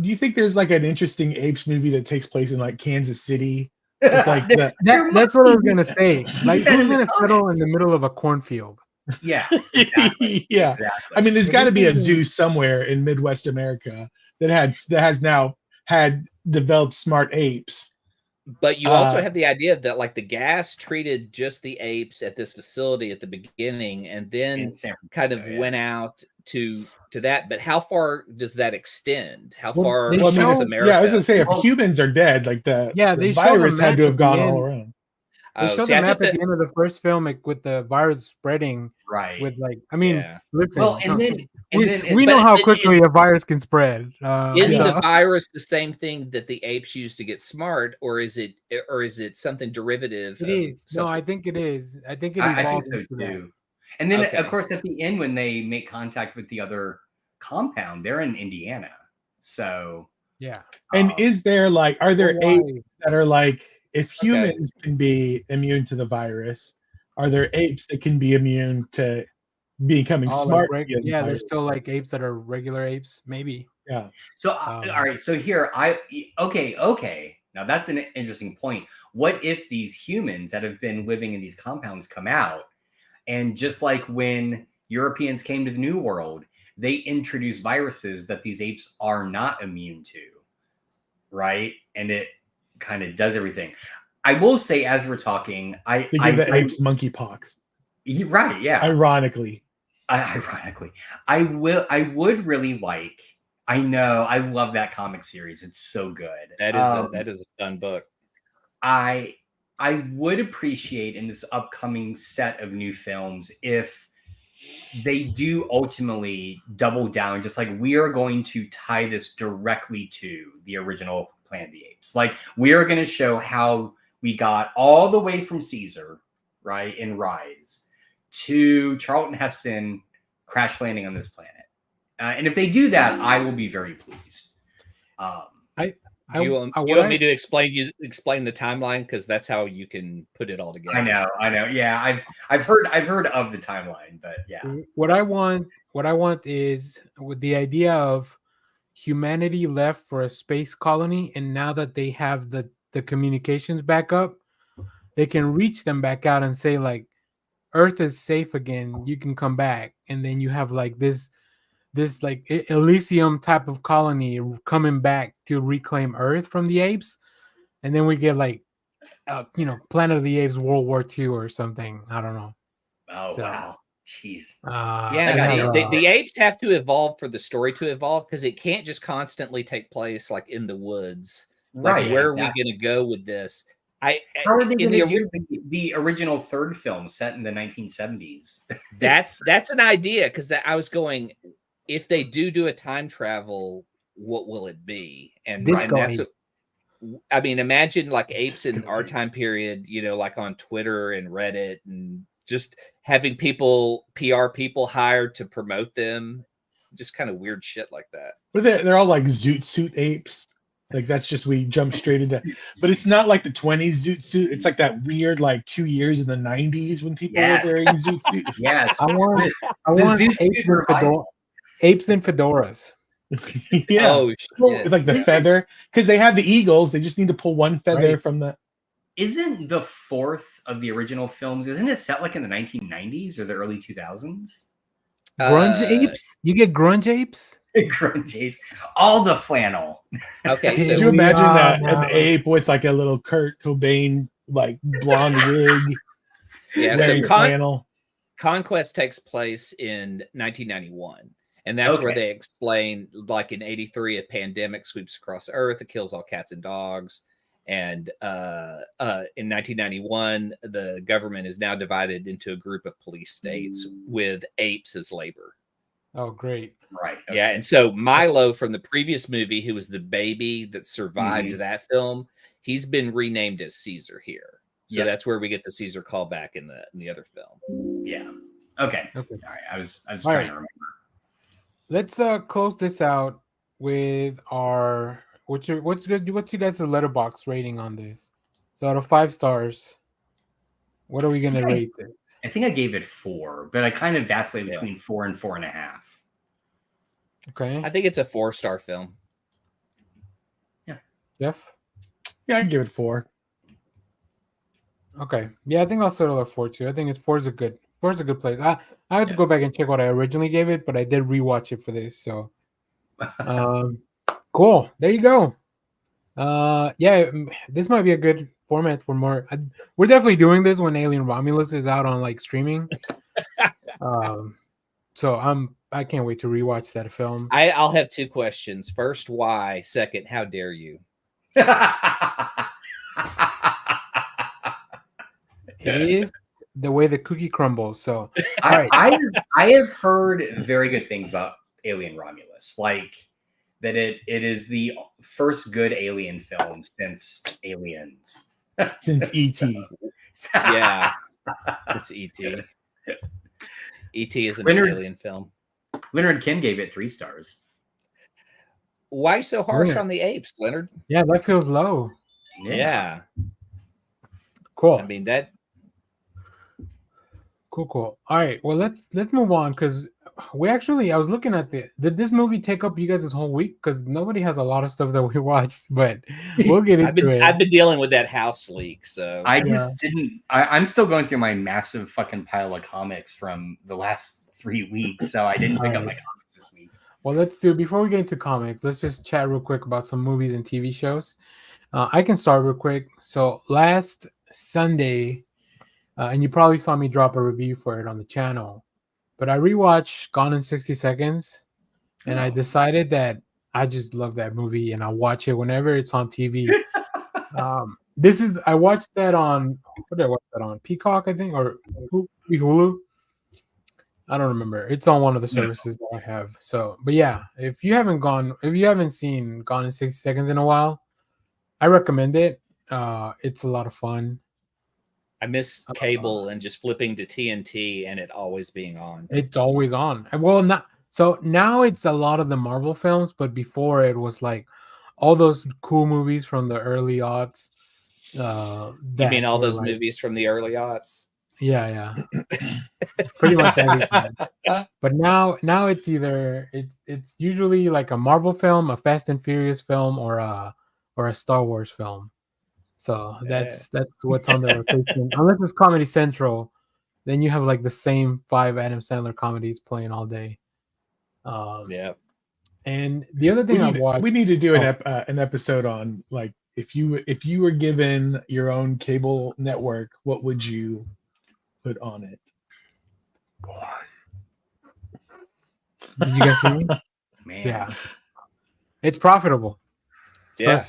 Do you think there's like an interesting Apes movie that takes place in like Kansas City? Like that's what I was gonna say. Like who's gonna settle in the middle of a cornfield? Yeah, exactly. Yeah. Exactly. I mean, there's got to be a zoo somewhere in Midwest America that has now had developed smart apes. But you also have the idea that like the gas treated just the apes at this facility at the beginning, and then kind of went out to that. But how far does that extend? How far is America? Yeah, I was gonna say if humans are dead, like the virus had to have gone all around. They showed the map at the end of the first film, like, with the virus spreading. Right. With like, I mean, listen. Well, we know how quickly a virus can spread. Is the virus the same thing that the apes use to get smart, or is it something derivative? It is. No, I think it is. I think it I evolves. think so too. And then, of course, at the end, when they make contact with the other compound, they're in Indiana. So yeah. And is there like, are there apes that are like, if humans can be immune to the virus, are there apes that can be immune to becoming smart? Like there's still like apes that are regular apes, maybe. Yeah. So all right. So here, okay. Now that's an interesting point. What if these humans that have been living in these compounds come out, and just like when Europeans came to the New World, they introduce viruses that these apes are not immune to, right? And it kind of does everything. I will say, as we're talking, they give the apes monkeypox. Right? Yeah. Ironically, I would really like. I know. I love that comic series. It's so good. That is a fun book. I would appreciate in this upcoming set of new films if they do ultimately double down, just like we are going to tie this directly to the original Planet of the Apes. Like we are going to show how we got all the way from Caesar, right, in Rise, to Charlton Heston crash landing on this planet. And if they do that, I will be very pleased. Do you want me to explain the timeline? Because that's how you can put it all together. I know. Yeah, I've heard of the timeline, but yeah. What I want is with the idea of humanity left for a space colony, and now that they have the communications back up, they can reach them back out and say like, Earth is safe again. You can come back, and then you have like this like Elysium type of colony coming back to reclaim Earth from the apes, and then we get like, Planet of the Apes World War II or something. I don't know. Oh wow, jeez. The apes have to evolve for the story to evolve because it can't just constantly take place like in the woods. Like, Right? Where are we going to go with this? How are they going to do the original third film set in the 1970s? That's an idea because I was going. If they do a time travel, what will it be? And that's I mean, imagine like apes in our time period, like on Twitter and Reddit, and just having PR people hired to promote them, just kind of weird shit like that. But they're all like zoot suit apes. Like that's just, we jump straight into, but it's not like the 20s zoot suit. It's like that weird, like 2 years in the 90s when people were wearing zoot suit. Yes. I want apes and fedoras. Yeah. Oh, shit. With like the feather, because they have the eagles. They just need to pull one feather from the. Isn't the fourth of the original films? Isn't it set like in the 1990s or the early 2000s? Grunge apes? You get grunge apes? Grunge apes. All the flannel. Okay, so could you imagine that an ape with like a little Kurt Cobain like blonde wig? Yeah, wearing flannel. Conquest takes place in 1991. And that's where they explain, like in 83, a pandemic sweeps across Earth. It kills all cats and dogs. And in 1991, the government is now divided into a group of police states with apes as labor. Oh, great. Right. Okay. Yeah. And so Milo from the previous movie, who was the baby that survived that film, he's been renamed as Caesar here. So that's where we get the Caesar callback in the other film. Yeah. Okay. All right. I was trying to remember. Let's close this out with our what's you guys' letterbox rating on this? So out of 5 stars, what are we gonna rate this? I think I gave it 4, but I kind of vacillate between 4 and 4.5. Okay. I think it's a 4-star film. Yeah. Jeff? Yeah, I'd give it 4. Okay. Yeah, I think I'll settle at 4 too. I think 4 is a good place. I have to go back and check what I originally gave it, but I did rewatch it for this. So cool. There you go. Yeah, this might be a good format for more. We're definitely doing this when Alien Romulus is out on like streaming. So I can't wait to rewatch that film. I'll have 2 questions. First, why? Second, how dare you? It is the way the cookie crumbles. So I have heard very good things about Alien Romulus, like that it is the first good alien film since Aliens. Since E.T. Yeah, it's E.T. E.T. is an alien film. Leonard Kim gave it 3 stars. Why so harsh on the apes, Leonard? Yeah, that feels low. Yeah. Cool. I mean that. Cool. All right. Well, let's move on because I was looking at did this movie take up you guys' whole week? Because nobody has a lot of stuff that we watched, but we'll get into it. I've been dealing with that house leak, so I just didn't. I'm still going through my massive fucking pile of comics from the last 3 weeks, so I didn't pick up my comics this week. Well, before we get into comics, let's just chat real quick about some movies and TV shows. I can start real quick. So last Sunday. And you probably saw me drop a review for it on the channel. But I rewatched Gone in 60 Seconds. And I decided that I just love that movie. And I'll watch it whenever it's on TV. I watched that on... What did I watch that on? Peacock, I think? Or Hulu? I don't remember. It's on one of the services that I have. So, but yeah. If you haven't seen Gone in 60 Seconds in a while, I recommend it. It's a lot of fun. I miss cable and just flipping to TNT and it always being on. It's always on. Well, now it's a lot of the Marvel films, but before it was like all those cool movies from the early aughts. You mean all those movies from the early aughts? Yeah, pretty much everything. But now it's either it's usually like a Marvel film, a Fast and Furious film, or a Star Wars film. So that's what's on the rotation. Unless it's Comedy Central, then you have like the same 5 Adam Sandler comedies playing all day. Yeah. And the other thing I watched, we need to do an episode on like if you were given your own cable network, what would you put on it? Did you guys hear me? Man. Yeah, it's profitable. Yeah.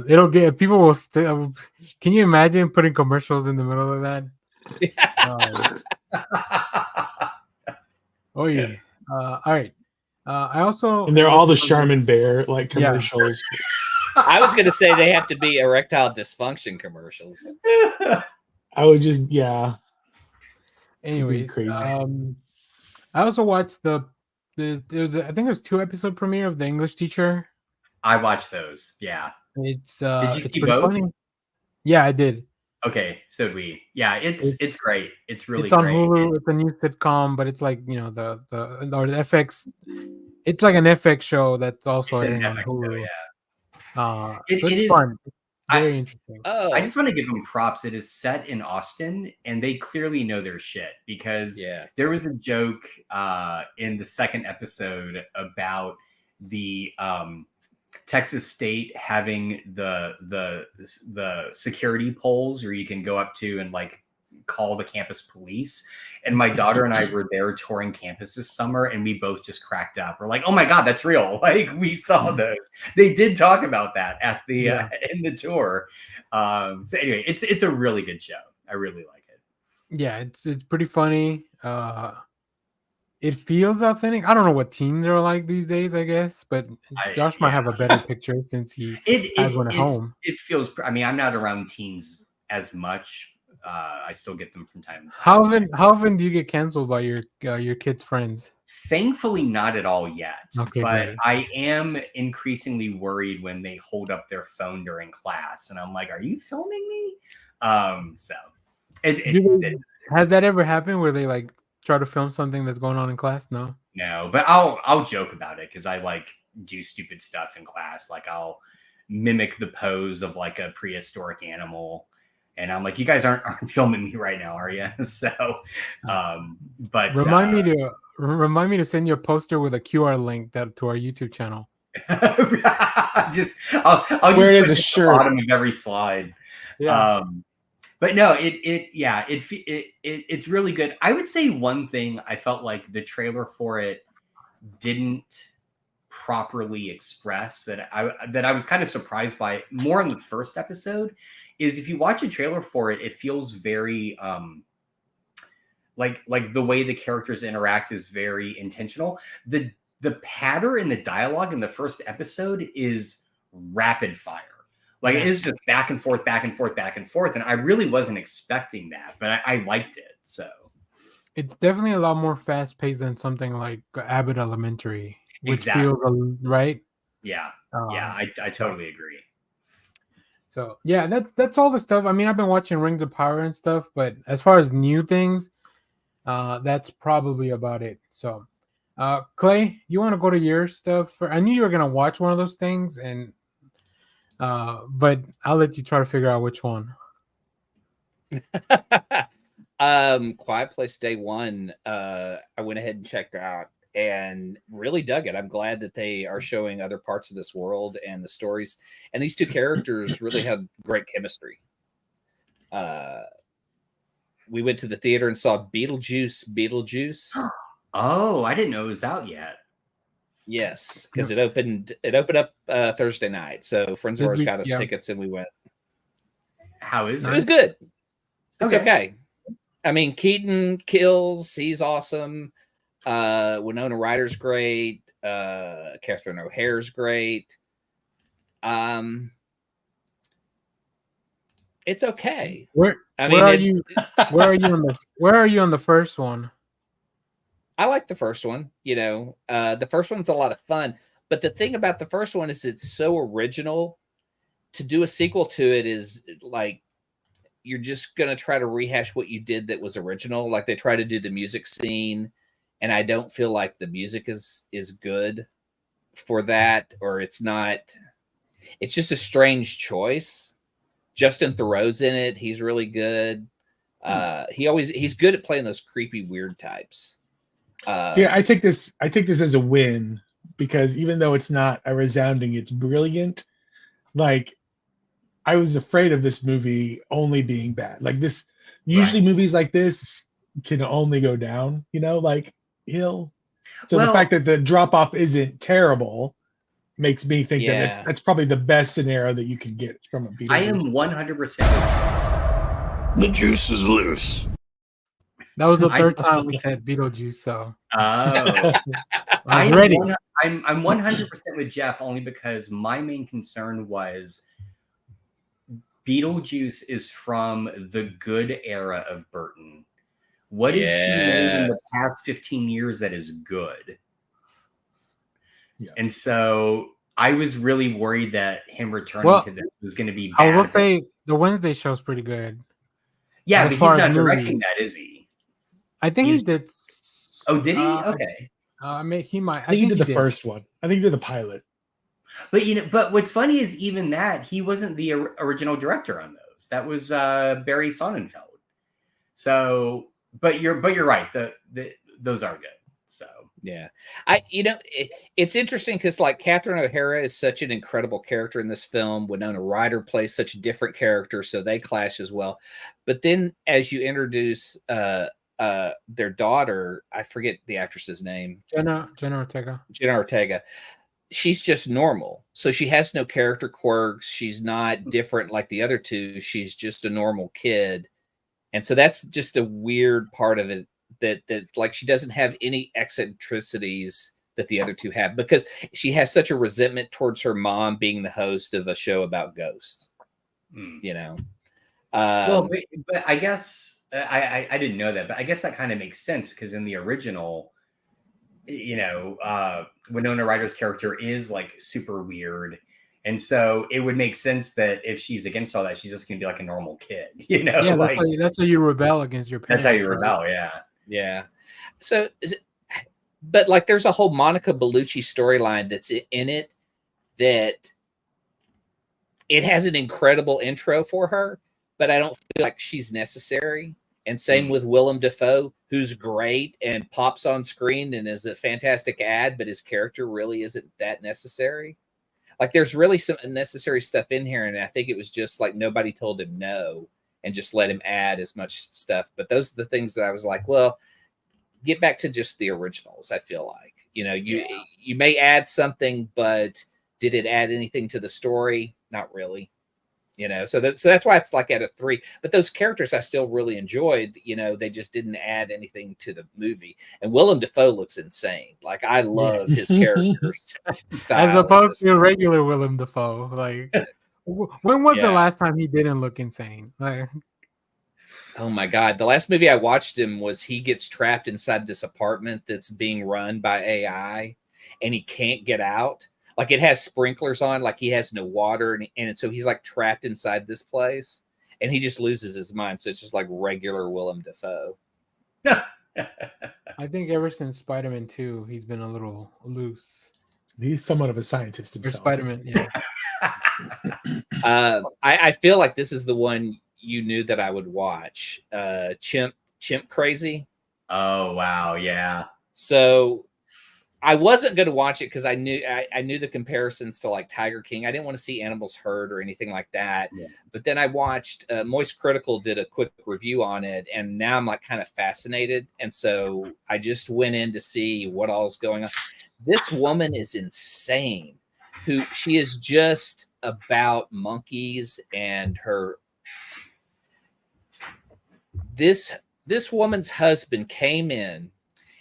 It'll get people will still. Can you imagine putting commercials in the middle of that? Oh yeah. All right. I also and they're all the Charmin Bear like commercials. Yeah. I was gonna say they have to be erectile dysfunction commercials. I would just Anyways, crazy. I also watched I think there's 2 episode premiere of The English Teacher. I watched those. Yeah. It's did you see both? Funny. Yeah, I did. Okay, so did we. Yeah, it's great. It's really it's on great. Hulu. It's a new sitcom, but it's like the FX. It's like an FX show that's also airing on Hulu. Show, so it it's is fun. It's very interesting. I just want to give them props. It is set in Austin, and they clearly know their shit because there was a joke in the second episode about the Texas State having the security poles where you can go up to and like call the campus police. And my daughter and I were there touring campus this summer, and we both just cracked up. We're like, "Oh my god, that's real!" Like we saw those. They did talk about that at the in the tour. So anyway, it's a really good show. I really like it. Yeah, it's pretty funny. It feels authentic. I don't know what teens are like these days, I guess, but Josh might have a better picture since he has one at home. It feels. I mean, I'm not around teens as much. I still get them from time to time. How often do you get canceled by your kids' friends? Thankfully, not at all yet. Okay, but great. I am increasingly worried when they hold up their phone during class, and I'm like, "Are you filming me?" So has that ever happened where they like try to film something that's going on in class? No, but I'll joke about it because I like do stupid stuff in class. Like I'll mimic the pose of like a prehistoric animal. And I'm like, you guys aren't filming me right now, are you? So, but remind me to send you a poster with a QR link to our YouTube channel. I'll just wear it as put a shirt at the bottom of every slide. Yeah. But no, it's really good. I would say one thing I felt like the trailer for it didn't properly express that I was kind of surprised by more in the first episode is if you watch a trailer for it, it feels very like the way the characters interact is very intentional. The pattern in the dialogue in the first episode is rapid fire. Like it is just back and forth, back and forth, back and forth. And I really wasn't expecting that, but I liked it. So it's definitely a lot more fast paced than something like Abbott Elementary, which feels right. Yeah. I totally agree. So yeah, that's all the stuff. I mean, I've been watching Rings of Power and stuff, but as far as new things, that's probably about it. So, Clay, you want to go to your stuff? I knew you were gonna watch one of those things, and but I'll let you try to figure out which one. Quiet Place Day One. I went ahead and checked out and really dug it. I'm glad that they are showing other parts of this world and the stories. And these two characters really had great chemistry. We went to the theater and saw Beetlejuice. Oh, I didn't know it was out yet. Yes, because it opened up Thursday night. So friends of ours got us tickets and we went. How is it? It was good. It's okay. I mean, Keaton kills. He's awesome. Winona Ryder's great. Catherine O'Hare's great. It's okay. Where are you on the first one? I like the first one. The first one's a lot of fun, But the thing about the first one is it's so original. To do a sequel to it is like you're just going to try to rehash what you did that was original. Like they try to do the music scene, and I don't feel like the music is good for that, or it's not. It's just a strange choice. Justin Theroux's in it. He's really good. He's good at playing those creepy, weird types. See, I take this as a win because even though it's not a resounding, it's brilliant. Like, I was afraid of this movie only being bad. Like this, usually movies like this can only go down. Like hill. So the fact that the drop off isn't terrible makes me think that that's probably the best scenario that you can get from a Beetlejuice. I am 100%. The juice is loose. That was the third time we said Beetlejuice, so I'm ready. I'm 100% with Jeff only because my main concern was Beetlejuice is from the good era of Burton. What is he made in the past 15 years that is good? Yeah. And so I was really worried that him returning to this was going to be bad. I will say the Wednesday show is pretty good. Yeah, but he's not directing that, is he? I think he did. Oh, did he? Okay. He might. I think he did the first one. I think he did the pilot. But but what's funny is even that he wasn't the original director on those. That was Barry Sonnenfeld. So, but you're right. Those are good. So yeah, it's interesting because like Catherine O'Hara is such an incredible character in this film. Winona Ryder plays such a different character, so they clash as well. But then as you introduce their daughter, I forget the actress's name, Jenna Ortega. She's just normal. So she has no character quirks. She's not different like the other two. She's just a normal kid. And so that's just a weird part of it that like she doesn't have any eccentricities that the other two have because she has such a resentment towards her mom being the host of a show about ghosts. Well, but I guess I didn't know that, but I guess that kind of makes sense because in the original, Winona Ryder's character is like super weird. And so it would make sense that if she's against all that, she's just going to be like a normal kid, Yeah, that's how you rebel against your parents. That's how you rebel, yeah. Yeah. So, but like there's a whole Monica Bellucci storyline that's in it that it has an incredible intro for her, but I don't feel like she's necessary. And same with Willem Dafoe, who's great and pops on screen and is a fantastic ad, but his character really isn't that necessary. Like there's really some unnecessary stuff in here. And I think it was just like nobody told him no and just let him add as much stuff. But those are the things that I was like, well, get back to just the originals. I feel like, you may add something, but did it add anything to the story? Not really. So that's why it's like at a 3. But those characters I still really enjoyed. They just didn't add anything to the movie. And Willem Dafoe looks insane. Like I love his character style. As opposed to regular Willem Dafoe. Like, when was the last time he didn't look insane? Like, oh my God! The last movie I watched him was he gets trapped inside this apartment that's being run by AI, and he can't get out. Like it has sprinklers on, like he has no water, and so he's like trapped inside this place, and he just loses his mind. So it's just like regular Willem Dafoe. I think ever since Spider-Man 2, he's been a little loose. He's somewhat of a scientist himself. Or Spider-Man, yeah. I feel like this is the one you knew that I would watch. Chimp Crazy. Oh wow, yeah. So I wasn't going to watch it because I knew the comparisons to like Tiger King. I didn't want to see animals hurt or anything like that. Yeah. But then I watched Moist Critical did a quick review on it, and now I'm like kind of fascinated. And so I just went in to see what all's going on. This woman is insane. She is just about monkeys and her. This woman's husband came in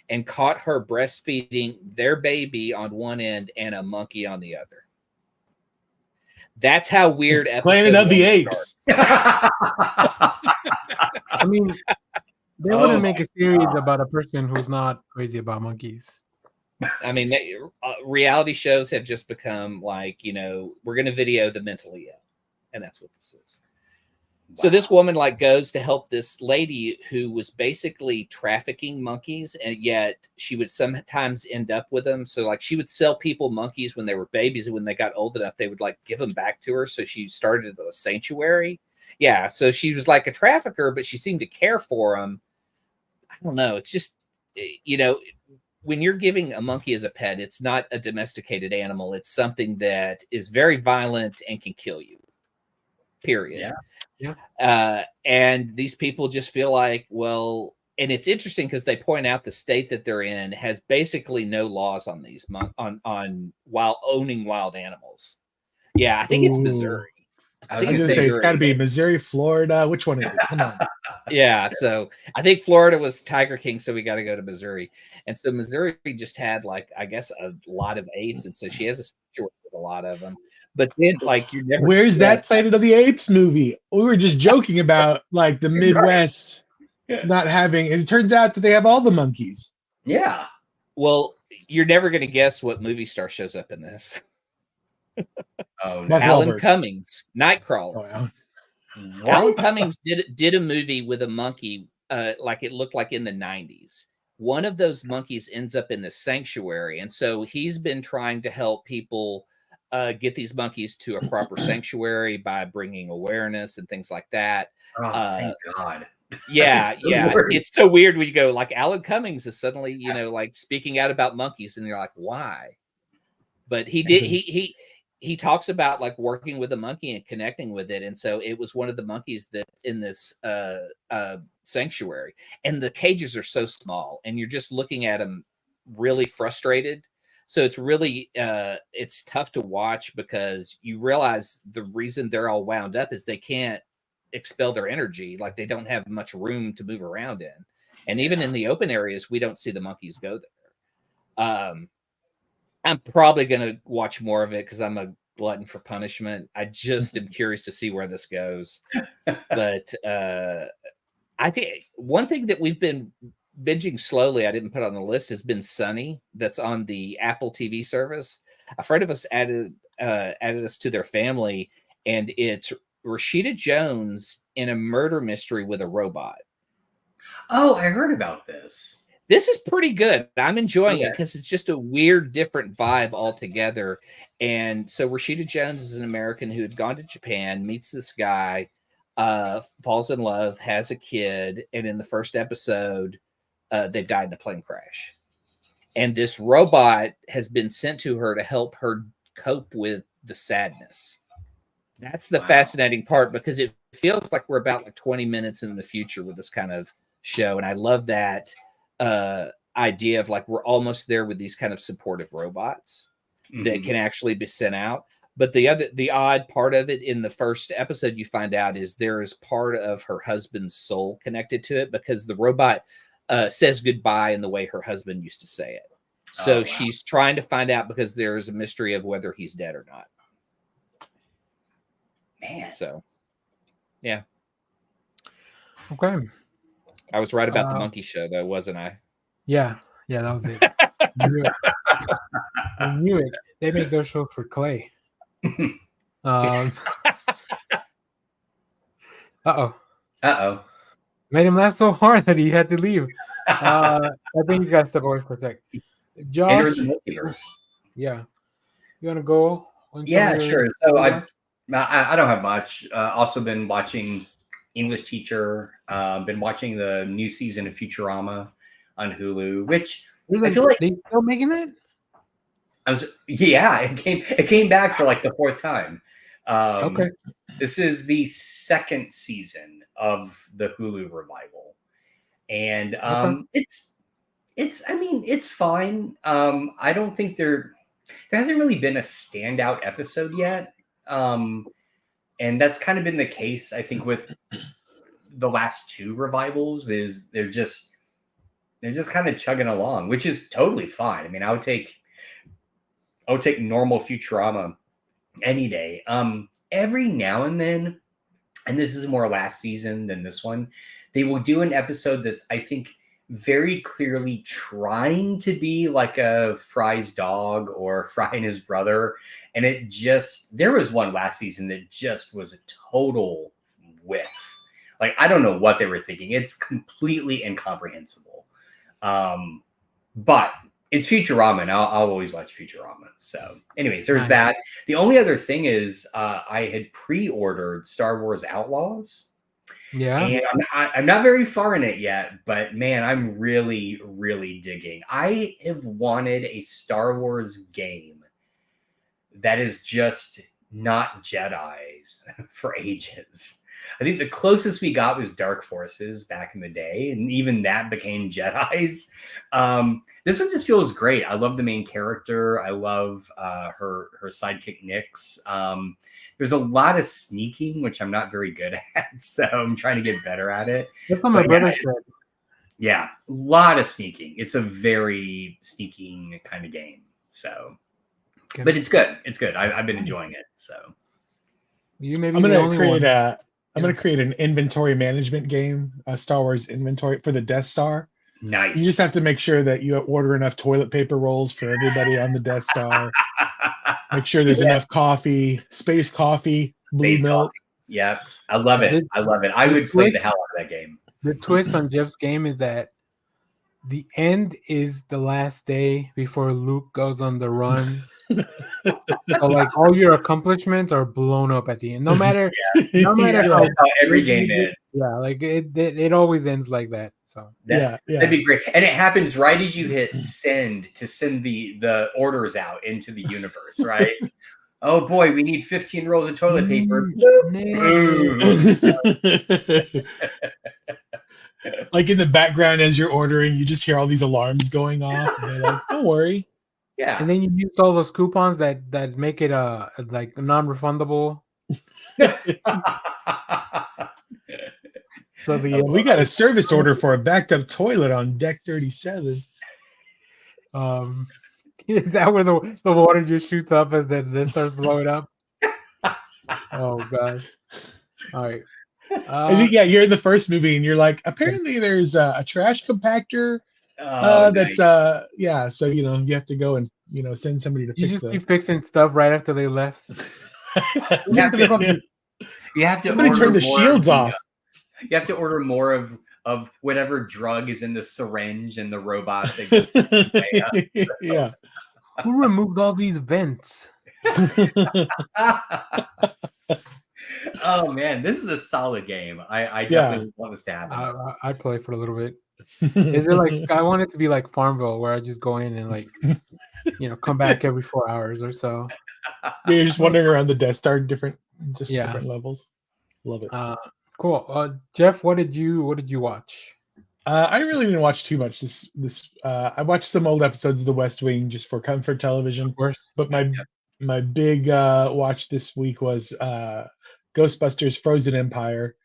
and caught her breastfeeding their baby on one end and a monkey on the other. That's how weird Planet of the Apes. I mean, they wouldn't make a series about a person who's not crazy about monkeys. I mean, reality shows have just become like, we're going to video the mentally ill, and that's what this is. So this woman like goes to help this lady who was basically trafficking monkeys, and yet she would sometimes end up with them. So like she would sell people monkeys when they were babies, and when they got old enough, they would like give them back to her. So she started a sanctuary. Yeah, so she was like a trafficker, but she seemed to care for them. I don't know. It's just, when you're giving a monkey as a pet, it's not a domesticated animal. It's something that is very violent and can kill you. Period. Yeah. And these people just feel like, well, and it's interesting because they point out the state that they're in has basically no laws on these on while owning wild animals. Yeah, I think it's Missouri. I was I was gonna gonna say it's say, got to be Missouri, Florida. Which one is it? Come on. Yeah, so I think Florida was Tiger King, so we got to go to Missouri. And so Missouri just had like, I guess, a lot of apes, and so she has a sanctuary with a lot of them. But then, like, you never. Where's that Planet of the Apes movie? We were just joking about like the Midwest not having. It turns out that they have all the monkeys. yeah. Well, you're never going to guess what movie star shows up in this. Oh no. Mark Alan Wahlberg. Cummings, Nightcrawler. Oh, wow. Alan Cummings did a movie with a monkey, like it looked like in the 90s. One of those monkeys ends up in the sanctuary, and so he's been trying to help people get these monkeys to a proper sanctuary by bringing awareness and things like that. Oh, thank God. Yeah, So yeah. weird. It's so weird when you go like Alan Cummings is suddenly, like speaking out about monkeys, and you're like, why? But he did. He talks about like working with a monkey and connecting with it, and so it was one of the monkeys that's in this sanctuary, and the cages are so small, and you're just looking at them really frustrated. So it's really it's tough to watch because you realize the reason they're all wound up is they can't expel their energy, like they don't have much room to move around in, and even in the open areas, we don't see the monkeys go there. I'm probably going to watch more of it because I'm a glutton for punishment. I just am curious to see where this goes. But I think one thing that we've been binging slowly, I didn't put on the list, has been Sunny. That's on the Apple TV service. A friend of us added us to their family, and it's Rashida Jones in a murder mystery with a robot. Oh, I heard about this. This is pretty good. I'm enjoying it because it's just a weird, different vibe altogether. And so Rashida Jones is an American who had gone to Japan, meets this guy, falls in love, has a kid, and in the first episode, they've died in a plane crash. And this robot has been sent to her to help her cope with the sadness. That's the fascinating part because it feels like we're about like 20 minutes in the future with this kind of show. And I love that idea of like we're almost there with these kind of supportive robots that can actually be sent out. But the odd part of it in the first episode you find out is there is part of her husband's soul connected to it because the robot says goodbye in the way her husband used to say it. So she's trying to find out because there is a mystery of whether he's dead or not. Man. So, yeah. Okay. I was right about the monkey show, though, wasn't I? Yeah, that was it. I knew it. They make those shows for Clay. Uh-oh. Made him laugh so hard that he had to leave. I think he's got to step away for a sec. Josh, yeah. You want to go? Yeah, sure. So I don't have much. Also been watching English Teacher. Been watching the new season of Futurama on Hulu, which I feel like they still making it. It came back for like the fourth time. Okay. This is the second season of the Hulu revival, and it's fine. I don't think there hasn't really been a standout episode yet. And that's kind of been the case, I think, with the last two revivals. Is they're just kind of chugging along, which is totally fine. I mean, I would take normal Futurama any day. Every now and then, and this is more last season than this one, they will do an episode that's, I think, very clearly trying to be like a Fry's dog or Fry and his brother. And it just, there was one last season that just was a total whiff. Like, I don't know what they were thinking. It's completely incomprehensible. But it's Futurama, and I'll always watch Futurama. So anyways, there's that. The only other thing is I had pre-ordered Star Wars Outlaws. Yeah. And I'm not very far in it yet, but man, I'm really, really digging. I have wanted a Star Wars game that is just not Jedis for ages. I think the closest we got was Dark Forces back in the day, and even that became Jedis. This one just feels great. I love the main character. I love her sidekick Nyx. There's a lot of sneaking, which I'm not very good at, so I'm trying to get better at it. That's what my brother said. Yeah, a lot of sneaking. It's a very sneaking kind of game. So, but it's good. It's good. I've been enjoying it. So, you may be I'm the gonna only create one. I'm gonna create an inventory management game, a Star Wars inventory for the Death Star. nice. You just have to make sure that you order enough toilet paper rolls for everybody on the Death Star. Make sure there's enough coffee, space coffee, blue Space milk. coffee. Yeah, I love it. I love it. I would play the hell out of that game. The twist on Jeff's game is that the end is the last day before Luke goes on the run. So like all your accomplishments are blown up at the end. No matter Yeah. how That's how every game ends. yeah, like it always ends like that. So Yeah. That'd be great. And it happens right as you hit send to send the orders out into the universe, right? Oh boy, we need 15 rolls of toilet paper. Boom. Like in the background as you're ordering, you just hear all these alarms going off. And they're like, don't worry. Yeah. and then you used all those coupons that make it like non-refundable. So We got a service order for a backed up toilet on deck 37. is that where the water just shoots up as this starts blowing up? Oh gosh. All right. I think you're in the first movie and you're like, apparently there's a trash compactor that's nice. so you have to go and send somebody to You fix just keep fixing stuff right after they left. You have to Somebody order turn the more shields of off. You have to order more of whatever drug is in the syringe and the robot that gets the way up. Yeah. Who removed all these vents? Oh man, this is a solid game. I definitely want this to happen. I'd play for a little bit. Is it like I want it to be like Farmville where I just go in and like come back every 4 hours or so. You're just wandering around the Death Star different levels. Love it. Cool. Jeff, what did you watch? I really didn't watch too much this I watched some old episodes of The West Wing just for comfort television. Of course. But my big watch this week was Ghostbusters Frozen Empire,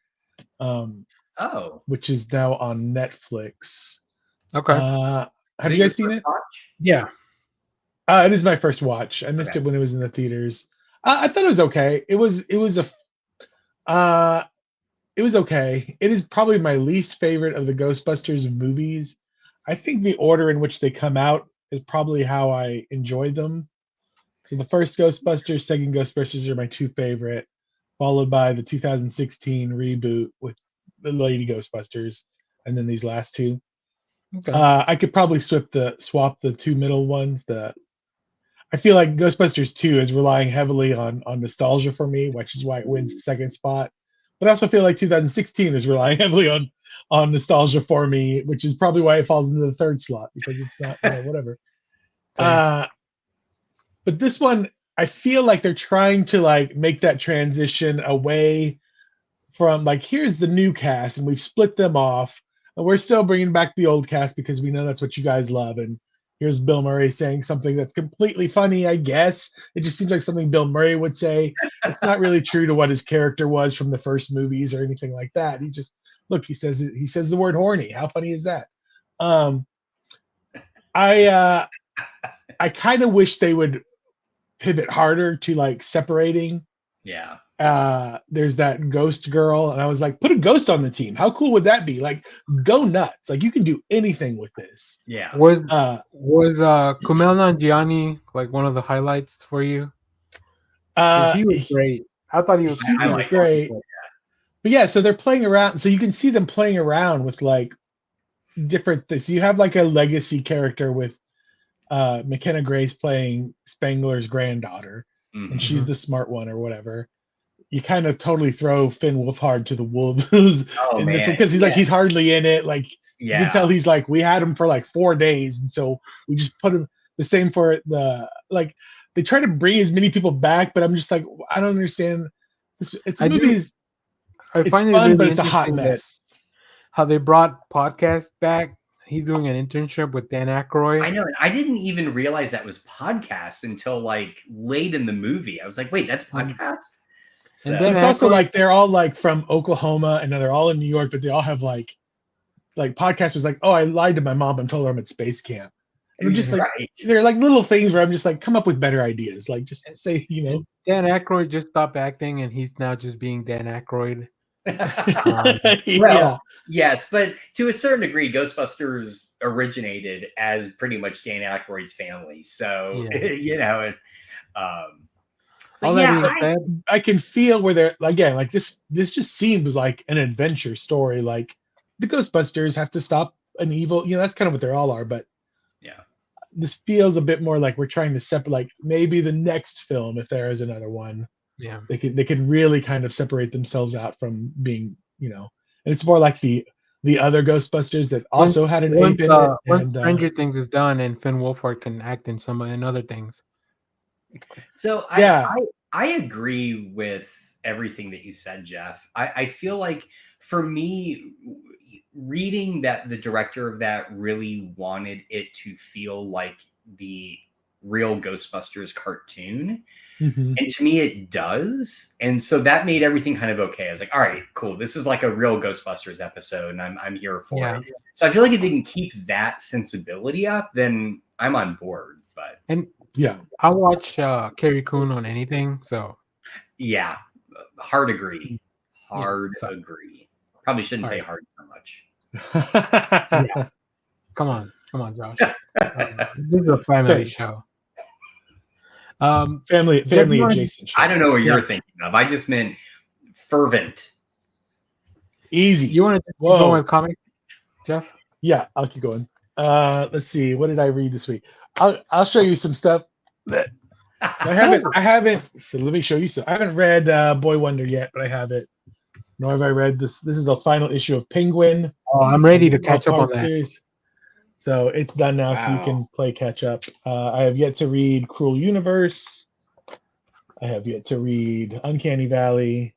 which is now on Netflix. Okay. Have you guys seen it? Yeah. It is my first watch. I missed it when it was in the theaters. I thought it was okay. It was okay. It is probably my least favorite of the Ghostbusters movies. I think the order in which they come out is probably how I enjoyed them. So the first Ghostbusters, second Ghostbusters are my two favorite, followed by the 2016 reboot with the Lady Ghostbusters, and then these last two. Okay. I could probably swap the two middle ones. I feel like Ghostbusters 2 is relying heavily on nostalgia for me, which is why it wins the second spot. But I also feel like 2016 is relying heavily on nostalgia for me, which is probably why it falls into the third slot because it's not whatever. But this one, I feel like they're trying to like make that transition away from like here's the new cast and we've split them off and we're still bringing back the old cast because we know that's what you guys love. And here's Bill Murray saying something that's completely funny, I guess. It just seems like something Bill Murray would say. It's not really true to what his character was from the first movies or anything like that. He just he says the word horny. How funny is that? I kind of wish they would pivot harder to like separating. Yeah. there's that ghost girl, and I was like, put a ghost on the team. How cool would that be? Like, go nuts. Like, you can do anything with this. Yeah. Was Uh, Kumail Nanjiani like one of the highlights for you? Because he was great. I thought he was he was liked great. But yeah, so they're playing around. So you can see them playing around with like different things. You have like a legacy character with McKenna Grace playing Spangler's granddaughter, and she's the smart one or whatever. You kind of totally throw Finn Wolfhard to the wolves in this one, because he's like, he's hardly in it. Like, you can tell he's like, we had him for like 4 days, and so we just put him. The same for the, like, they try to bring as many people back, but I'm just like, I don't understand. It's movies. It's fun, really but it's a hot mess. How they brought podcast back. He's doing an internship with Dan Aykroyd. I know. I didn't even realize that was podcast until like late in the movie. I was like, wait, that's podcast? So. And it's also like they're all like from Oklahoma, and they're all in New York, but they all have like podcast was like, oh, I lied to my mom and told her I'm at space camp. And I'm just like, they're like little things where I'm just like, come up with better ideas. Like, just say, you know. Dan Aykroyd just stopped acting, and he's now just being Dan Aykroyd. Yes, but to a certain degree, Ghostbusters originated as pretty much Dan Aykroyd's family. So, you know, I can feel where they're, again, like this just seems like an adventure story. Like, the Ghostbusters have to stop an evil, you know, that's kind of what they all are. But this feels a bit more like we're trying to separate, like maybe the next film, if there is another one, they could really kind of separate themselves out from being, you know, and it's more like the other Ghostbusters that also had an ape in it. Once Stranger Things is done, and Finn Wolfhard can act in in other things. So I agree with everything that you said, Jeff. I feel like for me, reading that the director of that really wanted it to feel like the real Ghostbusters cartoon. And to me, it does. And so that made everything kind of okay. I was like, all right, cool. This is like a real Ghostbusters episode, and I'm here for it. So I feel like if they can keep that sensibility up, then I'm on board. But I watch Carrie Coon on anything. So hard agree. Agree. Probably shouldn't say hard so much. Come on, Josh. This is a family show. Family adjacent show. I don't know what you're thinking of. I just meant fervent. Easy. You want to keep going with comics, Jeff? Yeah, I'll keep going. Let's see. What did I read this week? I'll show you some stuff that I haven't. So let me show you some. I haven't read Boy Wonder yet, but I have it. Nor have I read this. This is the final issue of Penguin. Oh, I'm ready to catch up on that. Series. So it's done now, so you can play catch up. I have yet to read Cruel Universe. I have yet to read Uncanny Valley.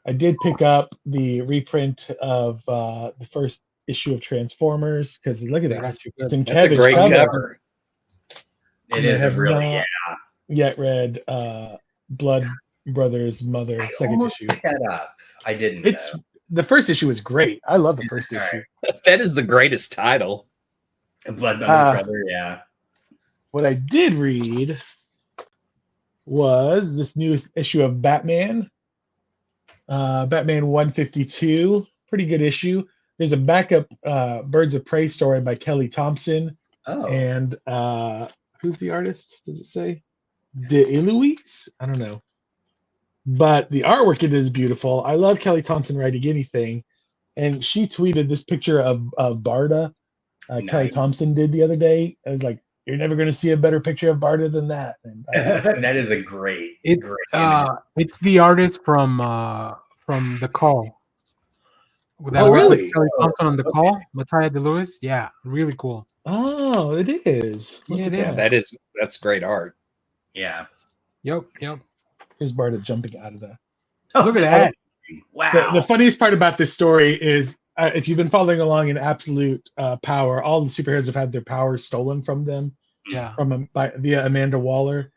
I did pick up the reprint of the first issue of Transformers, because look at that. That's a great cover. It is really, yet read Blood Brothers Mother second issue. Pick that up. I didn't. The first issue is great. I love the first issue. That is the greatest title. Blood Brothers, brother. What I did read was this newest issue of Batman. Batman 152. Pretty good issue. There's a backup Birds of Prey story by Kelly Thompson. Oh. And who's the artist? Does it say? DeLuise? I don't know. But the artwork, it is beautiful. I love Kelly Thompson writing anything. And she tweeted this picture of Barda. Nice. Kelly Thompson did the other day. I was like, you're never going to see a better picture of Barda than that. And that is a great image. It's the artist from The Call. Really? Kelly Thompson on The Call. Matthias DeLuise. Yeah, really cool. Oh, it is. That's great art. Yeah. Yep. Here's Barda jumping out of the. Look at that. Wow. The funniest part about this story is, if you've been following along in Absolute Power, all the superheroes have had their powers stolen from them. Yeah. Via Amanda Waller,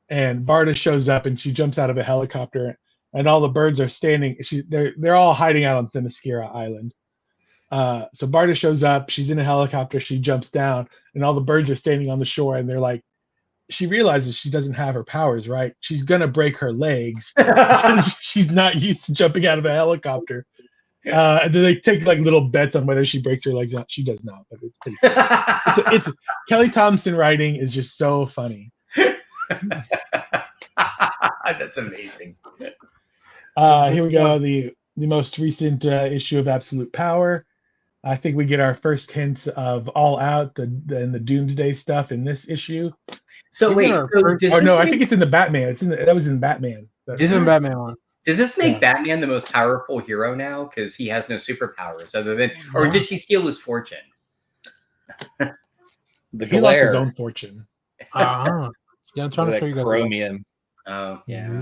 and Barda shows up and she jumps out of a helicopter, and all the birds are standing. They're all hiding out on Themyscira Island. So Barda shows up. She's in a helicopter. She jumps down, and all the birds are standing on the shore, and they're like she realizes she doesn't have her powers, right? She's gonna break her legs because she's not used to jumping out of a helicopter. And then they take like little bets on whether she breaks her legs or not. She does not, but it's Kelly Thompson writing is just so funny. That's amazing. Here we go. The most recent issue of Absolute Power. I think we get our first hints of All Out, the Doomsday stuff in this issue. So wait, I think it's in the Batman. That was in Batman. This is Batman one. Does this make Batman the most powerful hero now? Because he has no superpowers other than, or did she steal his fortune? He lost his own fortune. Yeah, I'm trying to show you guys. Chromium. Oh yeah.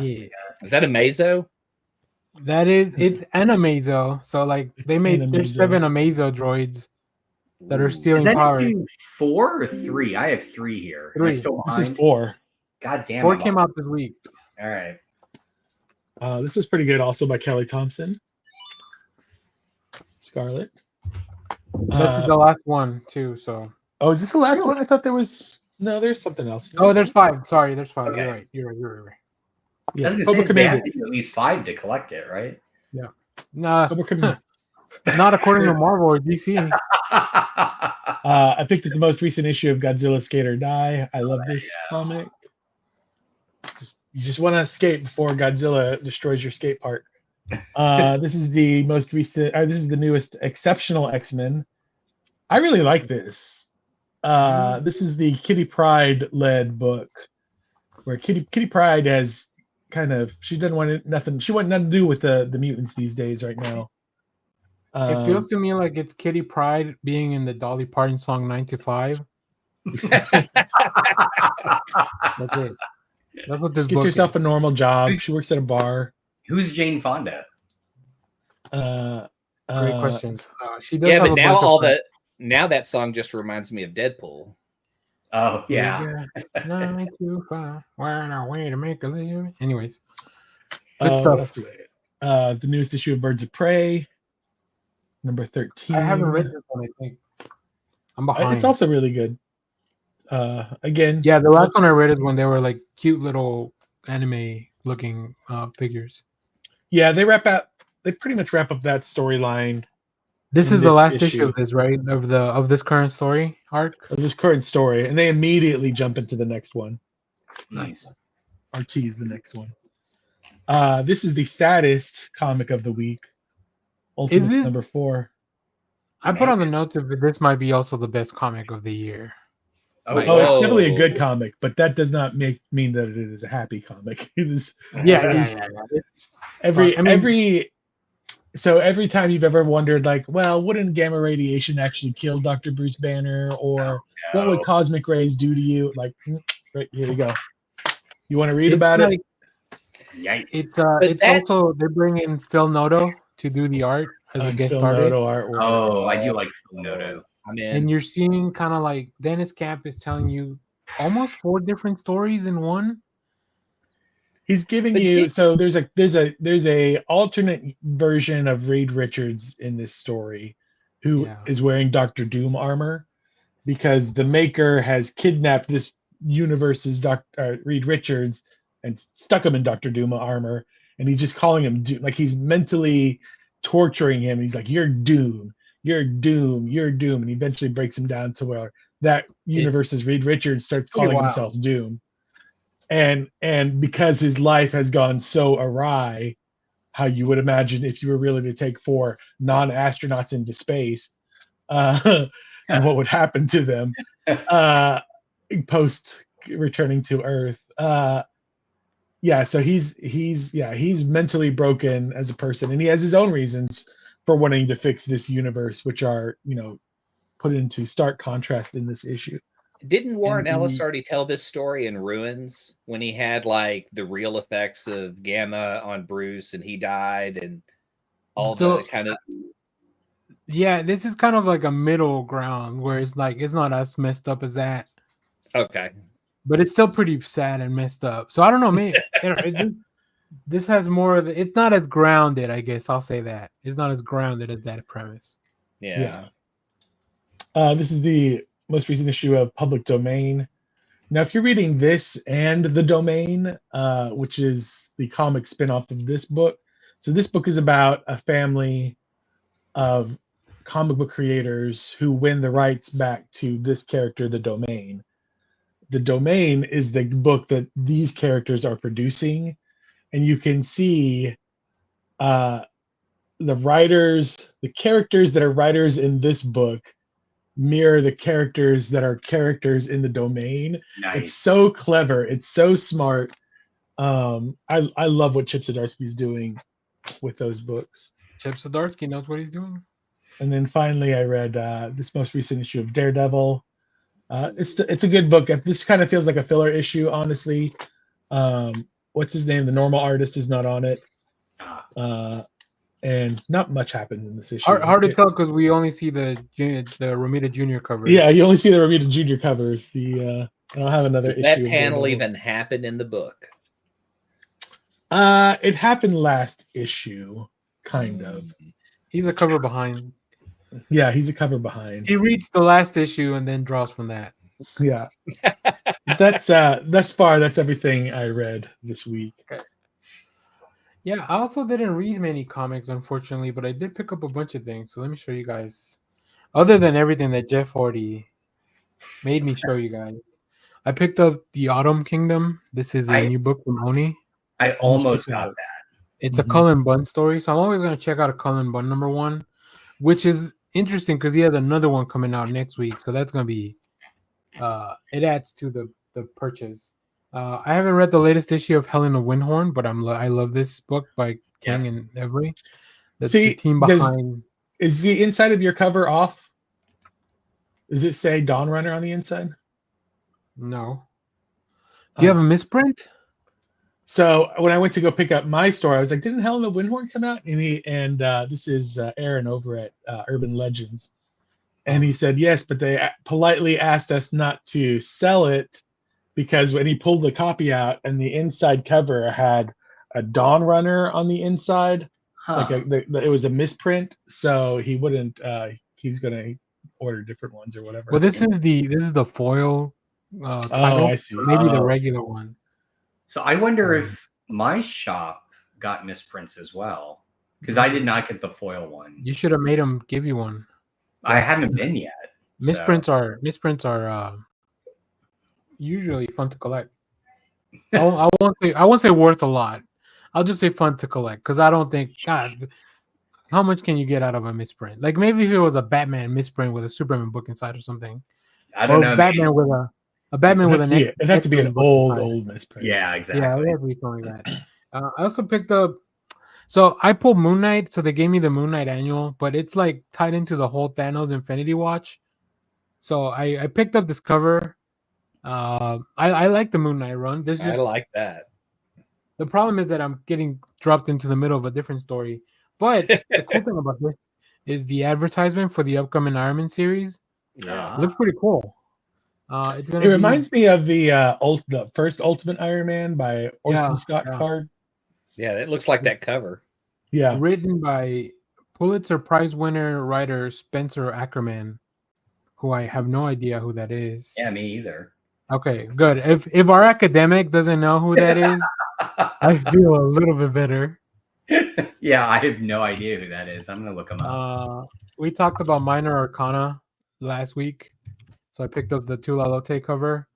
Is that a Mazo? That is, it's an Amazo. So like there's 7 Amazo droids that are stealing power. 4 or 3? I have 3 here. 3. This is 4. God damn. 4 came out this week. All right. This was pretty good, also by Kelly Thompson. Scarlet. That's the last one too. So. Oh, is this the last one? I thought there was. No, there's something else. Oh, there's 5. Sorry, there's 5. Okay. You're right. Yeah. I was gonna say, they have to do at least 5 to collect it, right? Yeah. Nah, not according to Marvel or DC. I picked up the most recent issue of Godzilla Skate or Die. I love this comic. You just want to skate before Godzilla destroys your skate park. This is the most recent. This is the newest Exceptional X-Men. I really like this. This is the Kitty Pryde led book, where Kitty Pryde has she doesn't want nothing. She wants nothing to do with the mutants these days right now. It feels to me like it's Kitty Pryde being in the Dolly Parton song 9 to 5. That's it. That's what this Gets book herself is. a normal job. She works at a bar. Who's Jane Fonda? Great question. She does. Yeah, but now that song just reminds me of Deadpool. Oh yeah. 9 to 5. We're our way to make a living. Anyways, good stuff. The newest issue of Birds of Prey, number 13. I haven't read this one. I think I'm behind. It's also really good. Again, yeah, the last one I read is when they were like cute little anime looking figures. Yeah, they pretty much wrap up that storyline. This is the last issue of this, right? Of this current story arc. Of this current story, and they immediately jump into the next one. Nice. Or tease the next one. This is the saddest comic of the week. Ultimate number 4. I put on the notes of this might be also the best comic of the year. It's definitely a good comic, but that does not mean that it is a happy comic. It is. Every time you've ever wondered, like, well, wouldn't gamma radiation actually kill Dr. Bruce Banner, or what would cosmic rays do to you? Like, right here you go. You want to read about it? Yikes. It's also they bring in Phil Noto to do the art as a guest artist. Oh, I do like Phil Noto. And you're seeing kind of like Dennis Camp is telling you almost 4 different stories in one. He's giving so there's a alternate version of Reed Richards in this story, who is wearing Dr. Doom armor, because the maker has kidnapped this universe's Reed Richards and stuck him in Dr. Doom armor, and he's just calling him Doom, like he's mentally torturing him. He's like, "You're Doom. You're Doom, you're Doom," and he eventually breaks him down to where that universe's Reed Richards starts calling himself Doom. And because his life has gone so awry, how you would imagine if you were really to take 4 non-astronauts into space, and what would happen to them post returning to Earth. So he's mentally broken as a person, and he has his own reasons for wanting to fix this universe, which are, put into stark contrast in this issue. Didn't Warren Ellis already tell this story in Ruins, when he had like the real effects of gamma on Bruce and he died and all the kind of... Yeah, this is kind of like a middle ground where it's like, it's not as messed up as that. Okay. But it's still pretty sad and messed up. So I don't know, maybe this has more of it's not as grounded, I guess. I'll say that. It's not as grounded as that premise. Yeah. This is the most recent issue of Public Domain. Now, if you're reading this and The Domain, which is the comic spinoff of this book, so this book is about a family of comic book creators who win the rights back to this character, The Domain. The Domain is the book that these characters are producing, and you can see the characters that are writers in this book mirror the characters that are characters in The Domain. Nice. It's so clever. It's so smart. I love what Chip Zdarsky's doing with those books. Chip Zdarsky knows what he's doing. And then finally, I read this most recent issue of Daredevil. It's a good book. This kind of feels like a filler issue, honestly. What's his name? The normal artist is not on it. And not much happens in this issue. Hard to tell because we only see the Romita Jr. covers. Yeah, you only see the Romita Jr. covers. I don't have another issue. Does that panel even happen in the book? It happened last issue, kind of. He's a cover behind. Yeah, he's a cover behind. He reads the last issue and then draws from that. Yeah. That's thus far, that's everything I read this week. Okay. Yeah, I also didn't read many comics, unfortunately, but I did pick up a bunch of things. So let me show you guys. Other than everything that Jeff already made me show you guys, I picked up The Autumn Kingdom. This is a new book from Oni. I almost got that. It's a Cullen Bunn story, so I'm always going to check out a Cullen Bunn #1, which is interesting because he has another one coming out next week. So that's going to be, it adds to the purchase. I haven't read the latest issue of Helen of Windhorn, but I love this book by King and Everly. The team behind. Is the inside of your cover off? Does it say Dawn Runner on the inside? No. Do you have a misprint? So when I went to go pick up my story, I was like, "Didn't Helen of Windhorn come out?" And this is Aaron over at Urban Legends, and he said yes, but they politely asked us not to sell it. Because when he pulled the copy out and the inside cover had a Dawn Runner on the inside, like it was a misprint, so he wouldn't. He's gonna order different ones or whatever. Well, this is the foil. Title, I see. Maybe the regular one. So I wonder if my shop got misprints as well, because I did not get the foil one. You should have made him give you one. I haven't been yet. Misprints are usually fun to collect. I won't say worth a lot. I'll just say fun to collect because I don't think how much can you get out of a misprint? Like maybe if it was a Batman misprint with a Superman book inside or something. I don't know. Batman with a Batman with an it'd have to be an old misprint. Yeah, exactly. Yeah, it would be something like that. I also picked up. So I pulled Moon Knight. So they gave me the Moon Knight annual, but it's like tied into the whole Thanos Infinity Watch. So I picked up this cover. I like the Moon Knight run. I like that. The problem is that I'm getting dropped into the middle of a different story. But the cool thing about this is the advertisement for the upcoming Iron Man series. Yeah, looks pretty cool. It reminds me of the first Ultimate Iron Man by Orson Scott Card. Yeah, it looks like that cover. Yeah, written by Pulitzer Prize winner writer Spencer Ackerman, who I have no idea who that is. Yeah, me either. Okay, good. If our academic doesn't know who that is, I feel a little bit better. Yeah, I have no idea who that is. I'm gonna look him up. We talked about Minor Arcana last week, so I picked up the Tula Lotte cover.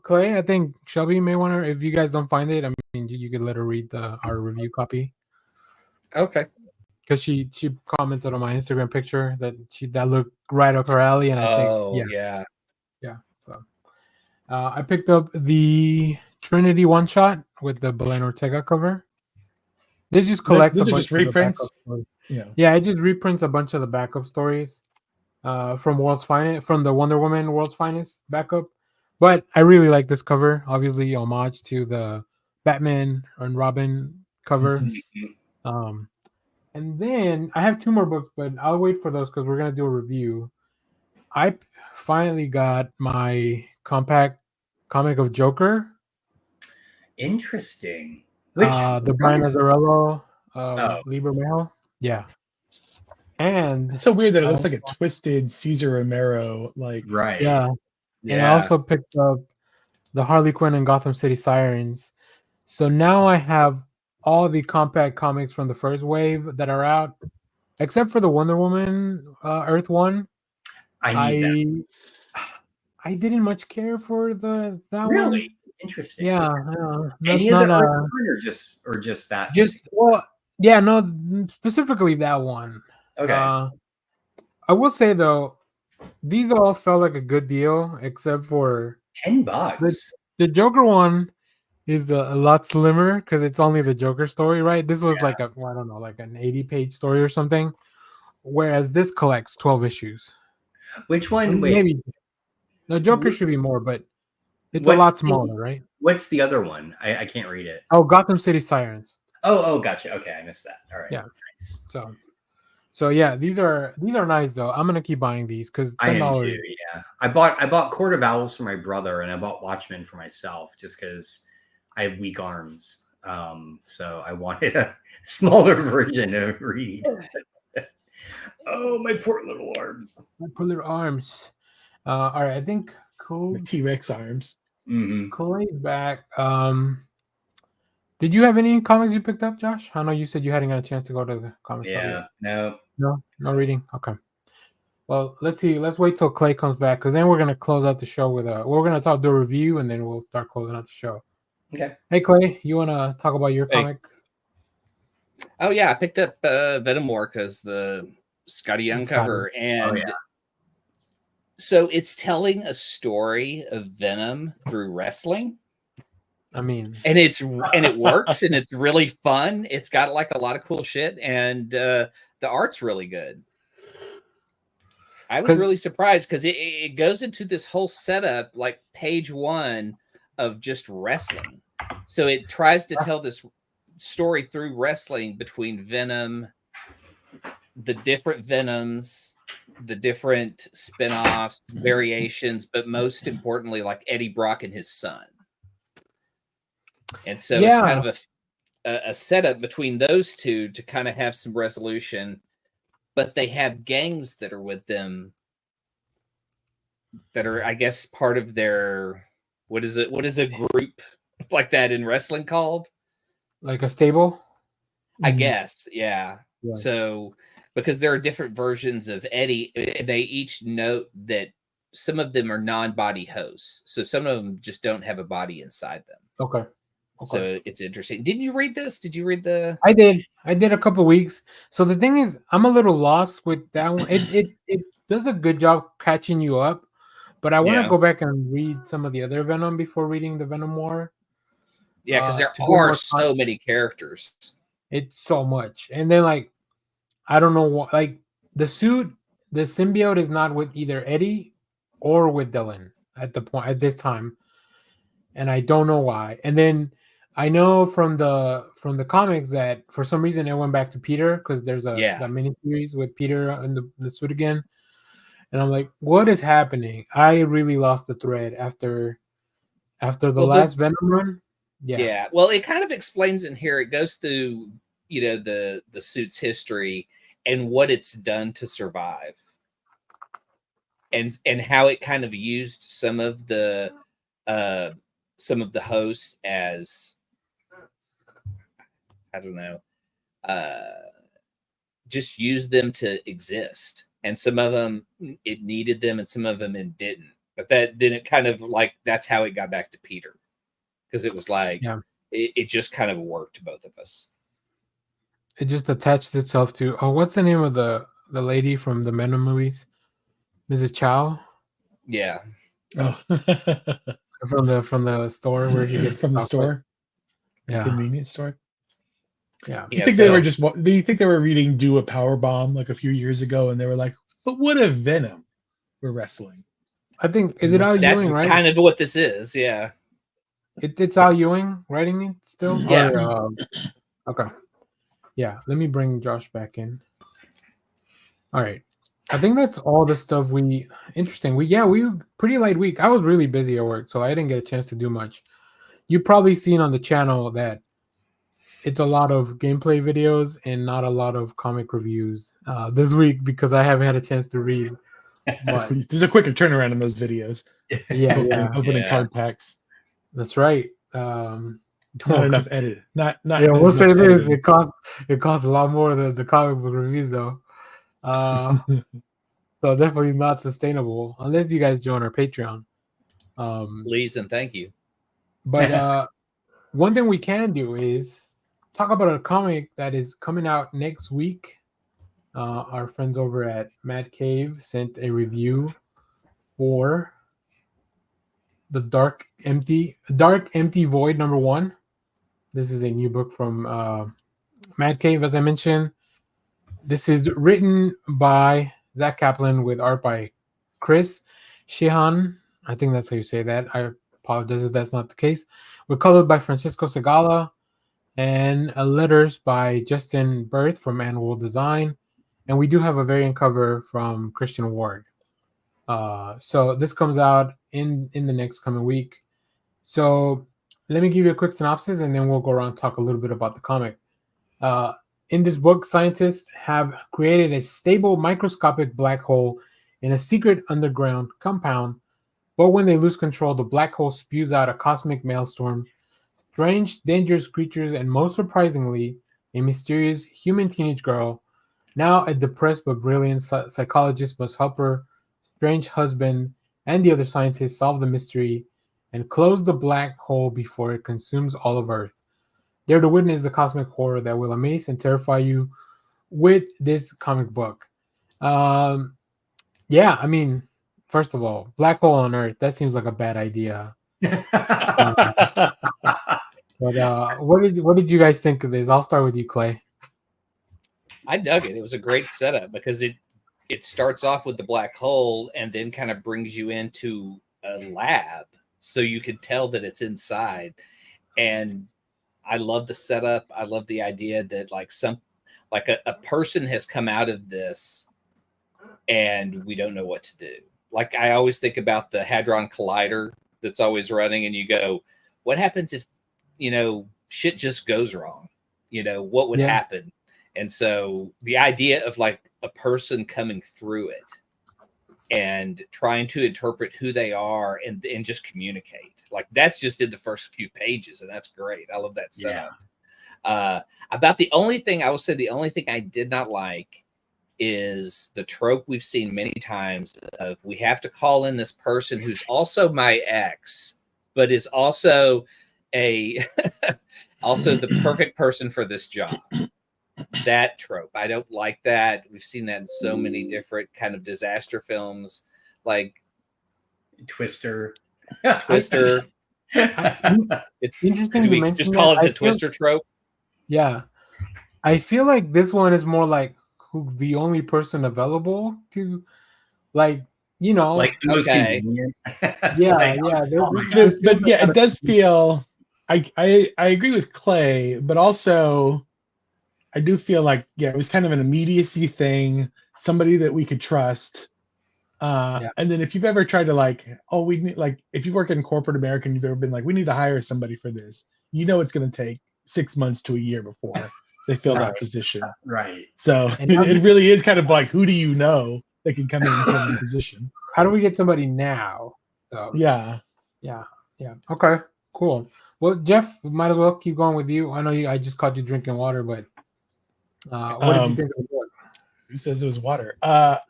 Clay, I think Shelby may want to. If you guys don't find it, I mean, you could let her read our review copy. Okay. Because she commented on my Instagram picture that looked right up her alley, and I think yeah. So I picked up the Trinity one shot with the Belen Ortega cover. This just collects. These are just reprints. Yeah, it just reprints a bunch of the backup stories from World's Finest, from the Wonder Woman World's Finest backup. But I really like this cover. Obviously, homage to the Batman and Robin cover. And then I have two more books, but I'll wait for those because we're gonna do a review. I finally got my compact comic of Joker. Interesting. The Brian Azzarello, Liber Mejo. Yeah. And it's so weird that it looks like a twisted Cesar Romero, like Yeah. And I also picked up the Harley Quinn and Gotham City Sirens. So now I have all the compact comics from the first wave that are out, except for the Wonder Woman Earth one. I need that. I didn't much care for that Really one. interesting. Yeah, Any of not the Earth one or just that? well, yeah, no, specifically that one. Okay. I will say though, these all felt like a good deal, except for $10. the Joker one is a lot slimmer because it's only the Joker story, right? This was like I don't know, like an 80-page story or something. Whereas this collects 12 issues. Which one? Maybe the Joker should be more, but it's a lot smaller, right? What's the other one? I can't read it. Oh, Gotham City Sirens. Oh, gotcha. Okay, I missed that. All right. Yeah. Nice. So yeah, these are nice though. I'm gonna keep buying these because I am too. Yeah, I bought Court of Owls for my brother, and I bought Watchmen for myself just because I have weak arms. So I wanted a smaller version to read. Oh, my poor little arms. My poor little arms. All right, I think cool. T-Rex arms. Mm-hmm. Clay's back. Did you have any comics you picked up, Josh? I know you said you hadn't got a chance to go to the comic shop yet. No reading. Okay. Well, let's see. Let's wait till Clay comes back because then we're gonna close out the show with we're gonna do a review and then we'll start closing out the show. Okay. Hey Clay, you wanna talk about your comic? Oh yeah, I picked up Venom War because the Scotty Young cover, and so it's telling a story of Venom through wrestling. I mean, and it works, and it's really fun. It's got like a lot of cool shit, and the art's really good. I was really surprised because it goes into this whole setup, like page 1 of just wrestling. So it tries to tell this story through wrestling between Venom, the different Venoms, the different spin-offs, variations, but most importantly, like Eddie Brock and his son. And so it's kind of a setup between those two to kind of have some resolution, but they have gangs that are with them that are, I guess, part of their, what is a group like that in wrestling called? Like a stable? I guess, yeah. So, because there are different versions of Eddie, they each note that some of them are non-body hosts. So some of them just don't have a body inside them. Okay. So it's interesting. Didn't you read this? Did you read the? I did a couple weeks. So the thing is, I'm a little lost with that one. It does a good job catching you up, but I want to go back and read some of the other Venom before reading the Venom War. Yeah, because there are so many characters. It's so much, and then like I don't know what, like the symbiote is not with either Eddie or with Dylan at this time, and I don't know why. And then I know from the comics that for some reason it went back to Peter because there's a mini series with Peter in the suit again, and I'm like, what is happening? I really lost the thread after the last Venom run. Yeah. Well, it kind of explains in here. It goes through, the suit's history and what it's done to survive, and how it kind of used some of the hosts as, I don't know, just use them to exist, and some of them it needed them, and some of them it didn't. But then it kind of like that's how it got back to Peter. Because it was like, it just kind of worked, both of us. It just attached itself to, what's the name of the lady from the Venom movies? Mrs. Chow? Yeah. Oh. from the store where he gets from the store? Yeah. Convenience store? Yeah. Do you think they were reading Do a Power Bomb like a few years ago and they were like, but what if Venom were wrestling? I think, is it Al Ewing, right? That's kind of what this is, yeah. It's Al Ewing writing it still? Yeah. Okay. Yeah, let me bring Josh back in. All right. I think that's all the stuff interesting. We were pretty light week. I was really busy at work, so I didn't get a chance to do much. You've probably seen on the channel that it's a lot of gameplay videos and not a lot of comic reviews this week because I haven't had a chance to read. But there's a quicker turnaround in those videos. Yeah, opening card packs. That's right. Not enough edit. Not Yeah, we'll as say much this. editing. It costs a lot more than the comic book reviews, though. So definitely not sustainable unless you guys join our Patreon. Please and thank you. But one thing we can do is talk about a comic that is coming out next week. Our friends over at Mad Cave sent a review for the Dark Empty Void #1. This is a new book from Mad Cave, as I mentioned. This is written by Zach Kaplan with art by Chris Sheehan. I think that's how you say that. I apologize if that's not the case. We're colored by Francisco Segala and letters by Justin Berth from Annual Design. And we do have a variant cover from Christian Ward. So this comes out in the next coming week. So let me give you a quick synopsis, and then we'll go around and talk a little bit about the comic. In this book, scientists have created a stable microscopic black hole in a secret underground compound, but when they lose control, the black hole spews out a cosmic maelstrom, strange, dangerous creatures, and most surprisingly, a mysterious human teenage girl. Now a depressed but brilliant psychologist must help her strange husband and the other scientists solve the mystery and close the black hole before it consumes all of Earth. Dare to witness the cosmic horror that will amaze and terrify you with this comic book. Yeah, I mean, first of all, black hole on Earth, that seems like a bad idea. But what did you guys think of this? I'll start with you, Clay. I dug it. It was a great setup because it starts off with the black hole and then kind of brings you into a lab so you can tell that it's inside. And I love the setup. I love the idea that a person has come out of this and we don't know what to do. Like I always think about the Hadron Collider that's always running, and you go, what happens if, shit just goes wrong? What would happen? And so the idea of like a person coming through it and trying to interpret who they are and just communicate, like that's just in the first few pages, and that's great. I love that setup. About the only thing I did not like is the trope we've seen many times of we have to call in this person who's also my ex, but is also also the perfect person for this job. That trope, I don't like that. We've seen that in so many different kind of disaster films, like Twister. It's interesting do we you mention just call that. it the Twister trope? Yeah, I feel like this one is more like the only person available to, like the most convenient. But yeah, it does feel. I agree with Clay, but also I do feel like it was kind of an immediacy thing, somebody that we could trust. And then if you've ever tried to if you work in corporate America and you've ever been like, we need to hire somebody for this, it's going to take 6 months to a year before they fill that position. Right. So it really is kind of like, who do you know that can come in and fill this position? How do we get somebody now? So yeah. Okay, cool. Well, Jeff, we might as well keep going with you. I know I just caught you drinking water, but what did you think of the book? Who says it was water? I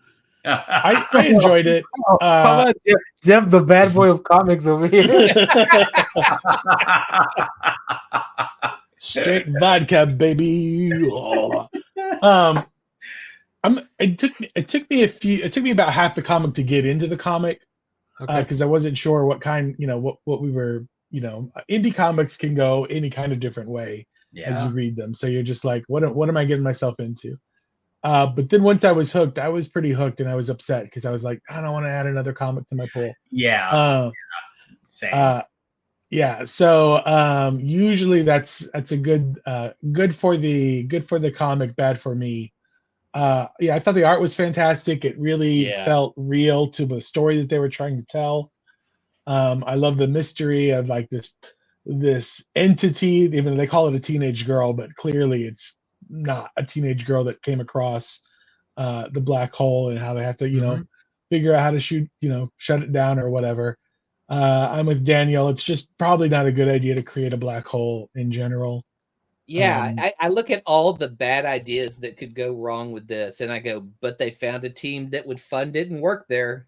enjoyed it. Come on, Jeff, the bad boy of comics over here. Straight vodka, baby. It took me about half the comic to get into the comic, because I wasn't sure what kind, what we were, indie comics can go any kind of different way as you read them. So you're just like, what am I getting myself into? But then once I was hooked, I was pretty hooked, and I was upset because I was like, I don't want to add another comic to my pool. Same. So usually that's a good for the comic, bad for me. I thought the art was fantastic. It really felt real to the story that they were trying to tell. I love the mystery of like this entity, even though they call it a teenage girl, but clearly it's not a teenage girl that came across the black hole, and how they have to figure out how to shut it down or whatever. I'm with Daniel. It's just probably not a good idea to create a black hole in general. Yeah, I look at all the bad ideas that could go wrong with this, and I go, but they found a team that would fund it and work there.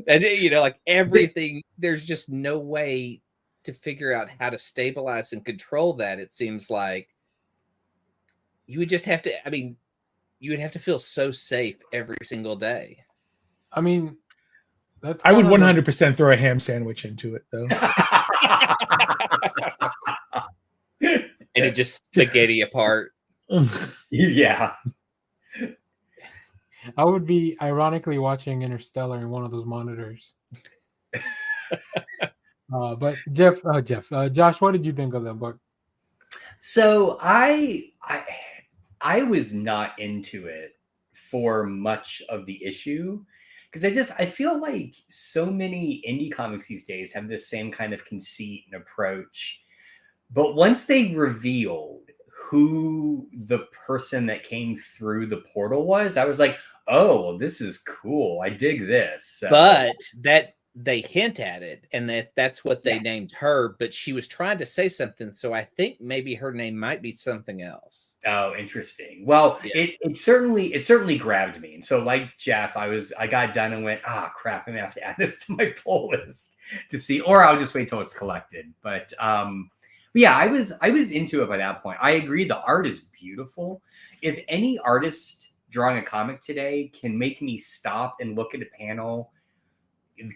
And like everything, there's just no way to figure out how to stabilize and control that. It seems like you would just have to. I mean, you would have to feel so safe every single day. I mean, that's I would kind of 100% throw a ham sandwich into it, though. And it just spaghetti apart. Yeah. I would be ironically watching Interstellar in one of those monitors. But Josh, what did you think of that book? So I was not into it for much of the issue because I feel like so many indie comics these days have this same kind of conceit and approach. But once they revealed who the person that came through the portal was, I was like, oh, well, this is cool. I dig this. So. But that they hint at it, and that's what they named her, but she was trying to say something, so I think maybe her name might be something else. Oh, interesting. Well, it certainly grabbed me. And so like Jeff, I got done and went, crap, I'm gonna have to add this to my pull list to see, or I'll just wait till it's collected. But yeah, I was into it by that point. I agree, the art is beautiful. If any artist drawing a comic today can make me stop and look at a panel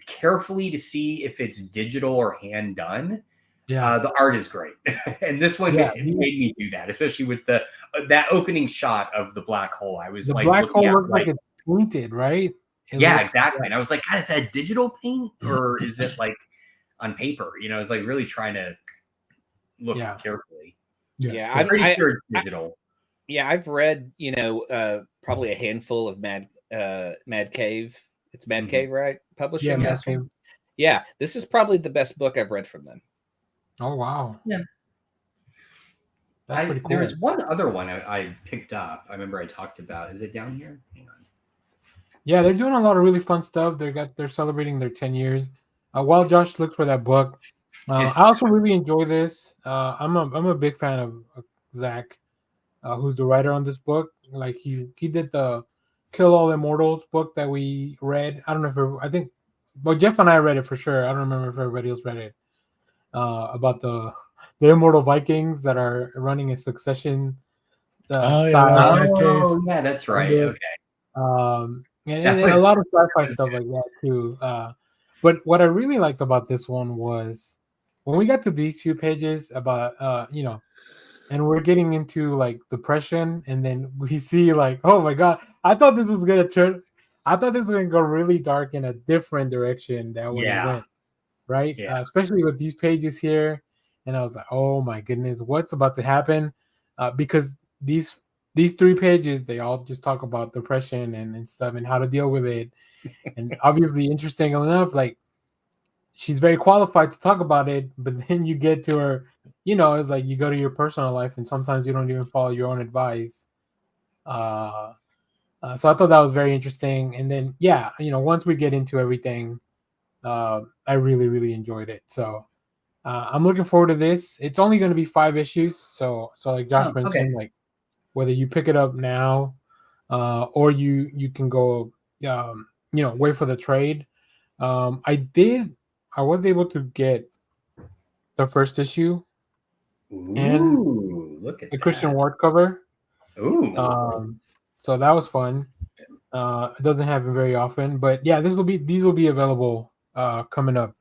carefully to see if it's digital or hand done, the art is great. And this one made me do that, especially with that opening shot of the black hole. I was like, black hole looks like it's painted, right? Exactly. And I was like, God, is that digital paint or is it like on paper? I was like really trying to look carefully. I'm pretty sure it's digital. I've read, probably a handful of Mad Cave. It's Mad Cave, right? Publishing. Yeah, Mad Cave. Yeah, this is probably the best book I've read from them. Oh wow. Yeah. That's pretty cool. There was one other one I picked up. I remember I talked about. Is it down here? Hang on. Yeah, they're doing a lot of really fun stuff. They're celebrating their 10 years. While Josh looked for that book, I also really enjoy this. I'm a big fan of Zach, who's the writer on this book. Like he did the Kill All Immortals book that we read. I don't know but Jeff and I read it for sure. I don't remember if everybody else read it. About the immortal Vikings that are running a succession style. Yeah, that's right. Okay. And a lot of sci-fi stuff like that too. But what I really liked about this one was when we got to these few pages about and we're getting into like depression, and then we see like, oh my god, I thought this was gonna go really dark in a different direction than what it went. Right? Yeah. Especially with these pages here. And I was like, oh my goodness, what's about to happen? Because these 3 pages, they all just talk about depression and stuff and how to deal with it. And obviously, interesting enough, like she's very qualified to talk about it, but then you get to her, it's like you go to your personal life and sometimes you don't even follow your own advice. So I thought that was very interesting. And then, once we get into everything, I really, really enjoyed it. So I'm looking forward to this. It's only going to be 5 issues. So like Josh mentioned, like whether you pick it up now or you can go, wait for the trade. I was able to get the first issue and look at the Christian Ward cover. Ooh. So that was fun. It doesn't happen very often, but yeah, these will be available coming up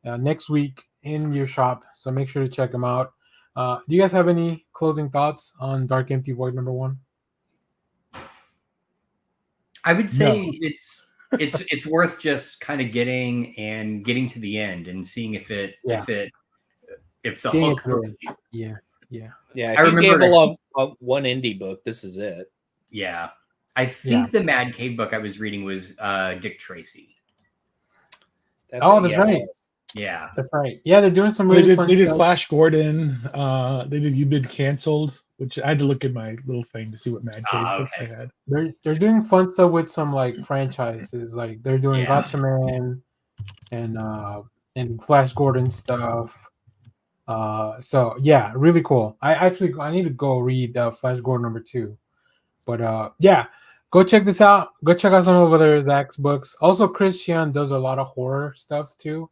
next week in your shop. So make sure to check them out. Do you guys have any closing thoughts on Dark Empty Void #1? I would say it's worth just kind of getting to the end and seeing if the hook. Yeah. If you gamble on one indie book, this is it. Yeah. I think the Mad Cave book I was reading was Dick Tracy. That's right. Yeah. That's right. Yeah, they're doing some really fun They did stuff. Flash Gordon. They did You've Been Canceled, which I had to look at my little thing to see what Mad Cave books I had. They're doing fun stuff with some like franchises. Like they're doing Gotcha Man, and Flash Gordon stuff. So yeah, really cool. I need to go read Flash Gordon #2. But yeah, go check this out. Go check out some of other Zach's books. Also, Christian does a lot of horror stuff too.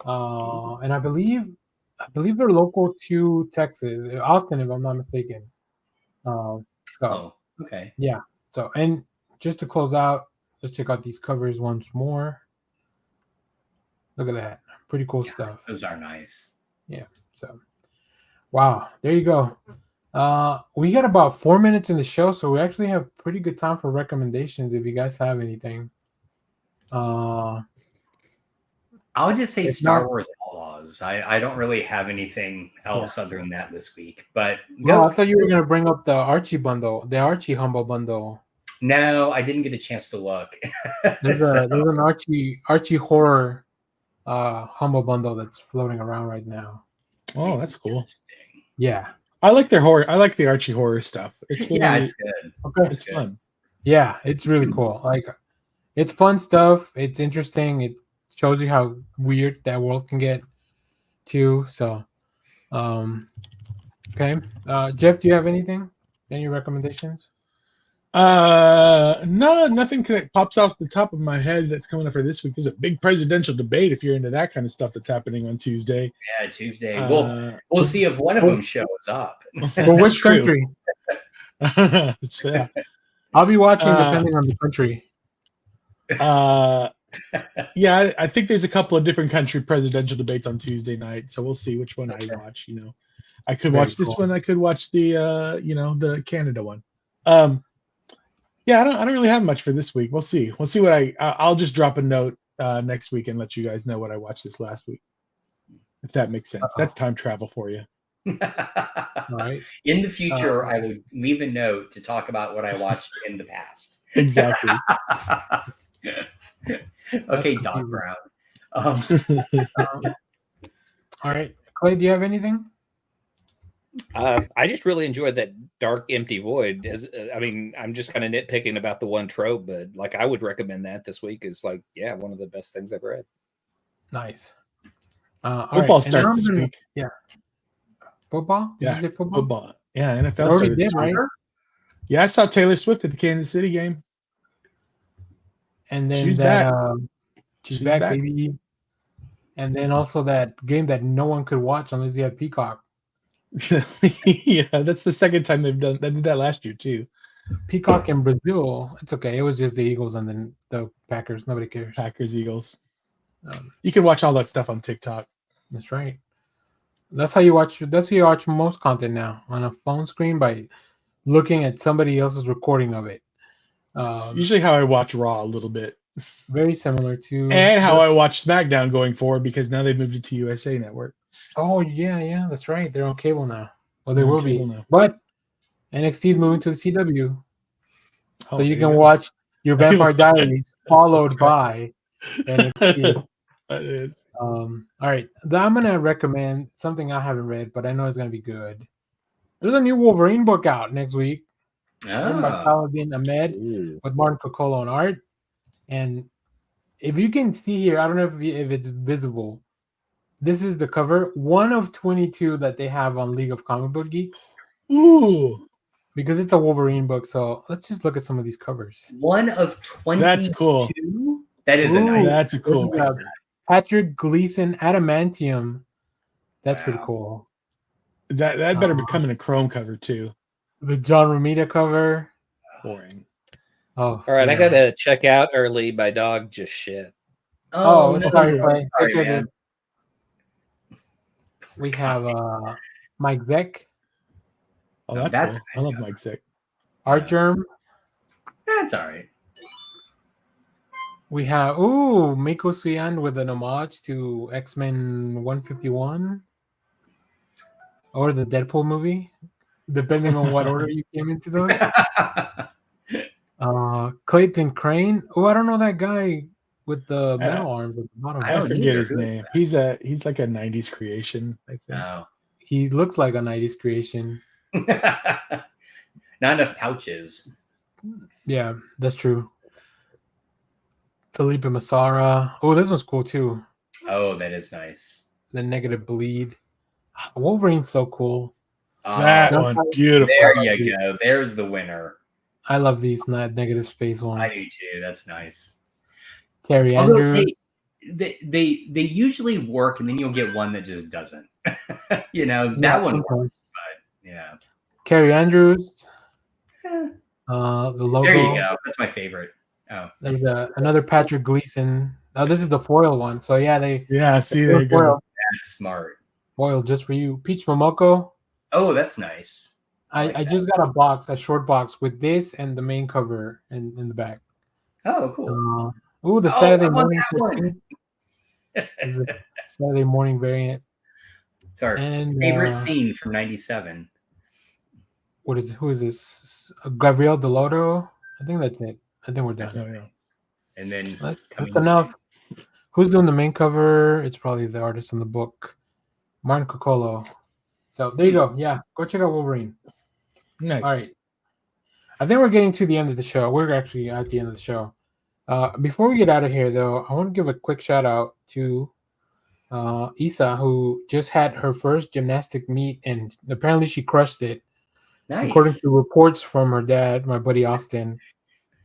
And I believe they're local to Texas, Austin, if I'm not mistaken. So Oh, okay. yeah. So, and just to close out, let's check out these covers once more. Look at that, pretty cool stuff. Those are nice. Yeah. So, wow, there you go. We got about 4 minutes in the show, so we actually have pretty good time for recommendations. If you guys have anything, I'll just say Star Wars Outlaws. I don't really have anything else other than that this week. But no, I thought you were gonna bring up the Archie bundle, the Archie Humble bundle. No, I didn't get a chance to look. There's an Archie horror Humble bundle that's floating around right now. Oh, that's cool. Yeah, I like their horror. I like the Archie horror stuff. It's really, it's good. Okay, it's fun. Yeah, it's really cool. Like, it's fun stuff. It's interesting. It shows you how weird that world can get too. So, okay. Jeff, do you have anything? Any recommendations? No, nothing that pops off the top of my head that's coming up for this week. There's a big presidential debate if you're into that kind of stuff that's happening on Tuesday. Yeah, Tuesday. We'll see if one of them shows up. For which country? Yeah. I'll be watching depending on the country. Yeah, I think there's a couple of different country presidential debates on Tuesday night, so we'll see which one I watch. You know, I could watch this one. I could watch the the Canada one. Yeah, I don't really have much for this week. We'll see. We'll see what I'll just drop a note next week and let you guys know what I watched this last week. If that makes sense. That's time travel for you. Right. In the future, I will leave a note to talk about what I watched in the past. Exactly. Okay, Doc Brown. All right, Clay, do you have anything? I just really enjoyed that Dark Empty Void. I'm just kind of nitpicking about the one trope, but like I would recommend that this week is like, yeah, one of the best things I've read. Nice. Football starts this week. Yeah. Football? Did you say football? Yeah, NFL already started did, this right? week. Yeah, I saw Taylor Swift at the Kansas City game. And then she's back, she's back, back, baby. And then also that game that no one could watch unless you had Peacock. Yeah, that's the second time they've done. They did that last year too. Peacock in Brazil. It's okay. It was just the Eagles and then the Packers. Nobody cares. Packers, Eagles. You can watch all that stuff on TikTok. That's right. That's how you watch. That's how you watch most content now on a phone screen by looking at somebody else's recording of it. It's usually how I watch Raw a little bit. Very similar to and how I watch SmackDown going forward because now they've moved it to USA Network. Oh yeah, that's right. They're on cable now. Well, they will be now. But NXT is moving to the CW, so you can watch your Vampire Diaries followed by NXT. All right, I'm gonna recommend something I haven't read, but I know it's gonna be good. There's a new Wolverine book out next week. By Paladin Ahmed with Martin Coccolo on art. And if you can see here, I don't know if it's visible. This is the cover, one of 22 that they have on League of Comic Book Geeks. Ooh. Because it's a Wolverine book, so let's just look at some of these covers. One of 22? That's cool. That is a nice. That's a cool cover. Patrick Gleason Adamantium. That's pretty cool. That better become in a chrome cover too. The John Romita cover. Boring. Oh, all right. Yeah. I gotta check out early. My dog just shit. Oh, no. Sorry, man. We have Mike Zeck. Oh, that's cool. Nice. I love Mike Zeck. Art Germ. That's all right. We have Miko Suyan with an homage to X-Men 151 or the Deadpool movie, depending on what order you came into those. Clayton Crane. I don't know that guy with the metal arms at the bottom. I forget his name. He's like a 90s creation, I think. No. He looks like a 90s creation. Not enough pouches. Yeah, that's true. Felipe Massara. Oh, this one's cool too. Oh, that is nice. The Negative Bleed. Wolverine's so cool. That Oh, one, beautiful. there you go. There's the winner. I love these negative space ones. I do too. That's nice. Carrie Although Andrews. they usually work, and then you'll get one that just doesn't. You know, Yeah, that one sometimes. works, but yeah. Carrie Andrews. Eh, The logo. There you go. That's my favorite. Oh, There's another Patrick Gleason. Oh, this is the foil one. So yeah, Yeah, see, there you go. foil, that's smart. foil just for you. Peach Momoko. Oh, that's nice. like I that. just got a short box with this and the main cover in the back. Oh, cool. Ooh, the Oh, Saturday I want morning. that one. 15. This is the Saturday morning variant. It's our And favorite scene from '97. who is this? Gabriel Delodo. I think that's it. I think we're done. That's nice. And then That's coming enough. Who's doing the main cover? It's probably the artist in the book, Martin Coccolo. So there you go. Yeah, go check out Wolverine. Nice. All right. I think we're getting to the end of the show. We're actually at the end of the show. Before we get out of here, though, I want to give a quick shout out to Isa, who just had her first gymnastic meet, and apparently she crushed it, according Nice. to reports from her dad, my buddy Austin.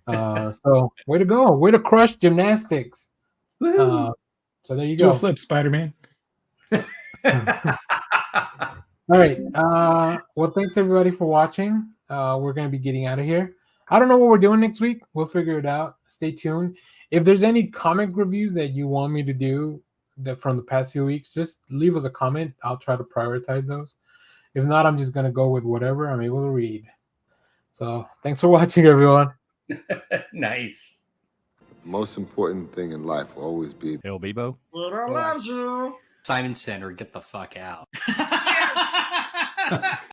So way to go, way to crush gymnastics. Woohoo. So there you Do a go. flip, Spider-Man. All right. Well, thanks everybody for watching. We're gonna be getting out of here. I don't know what we're doing next week. We'll figure it out. Stay tuned. If there's any comic reviews that you want me to do that from the past few weeks, just leave us a comment. I'll try to prioritize those. If not, I'm just gonna go with whatever I'm able to read. So thanks for watching, everyone. Nice. The most important thing in life will always be Hell, Bebo. Simon Center, get the fuck out.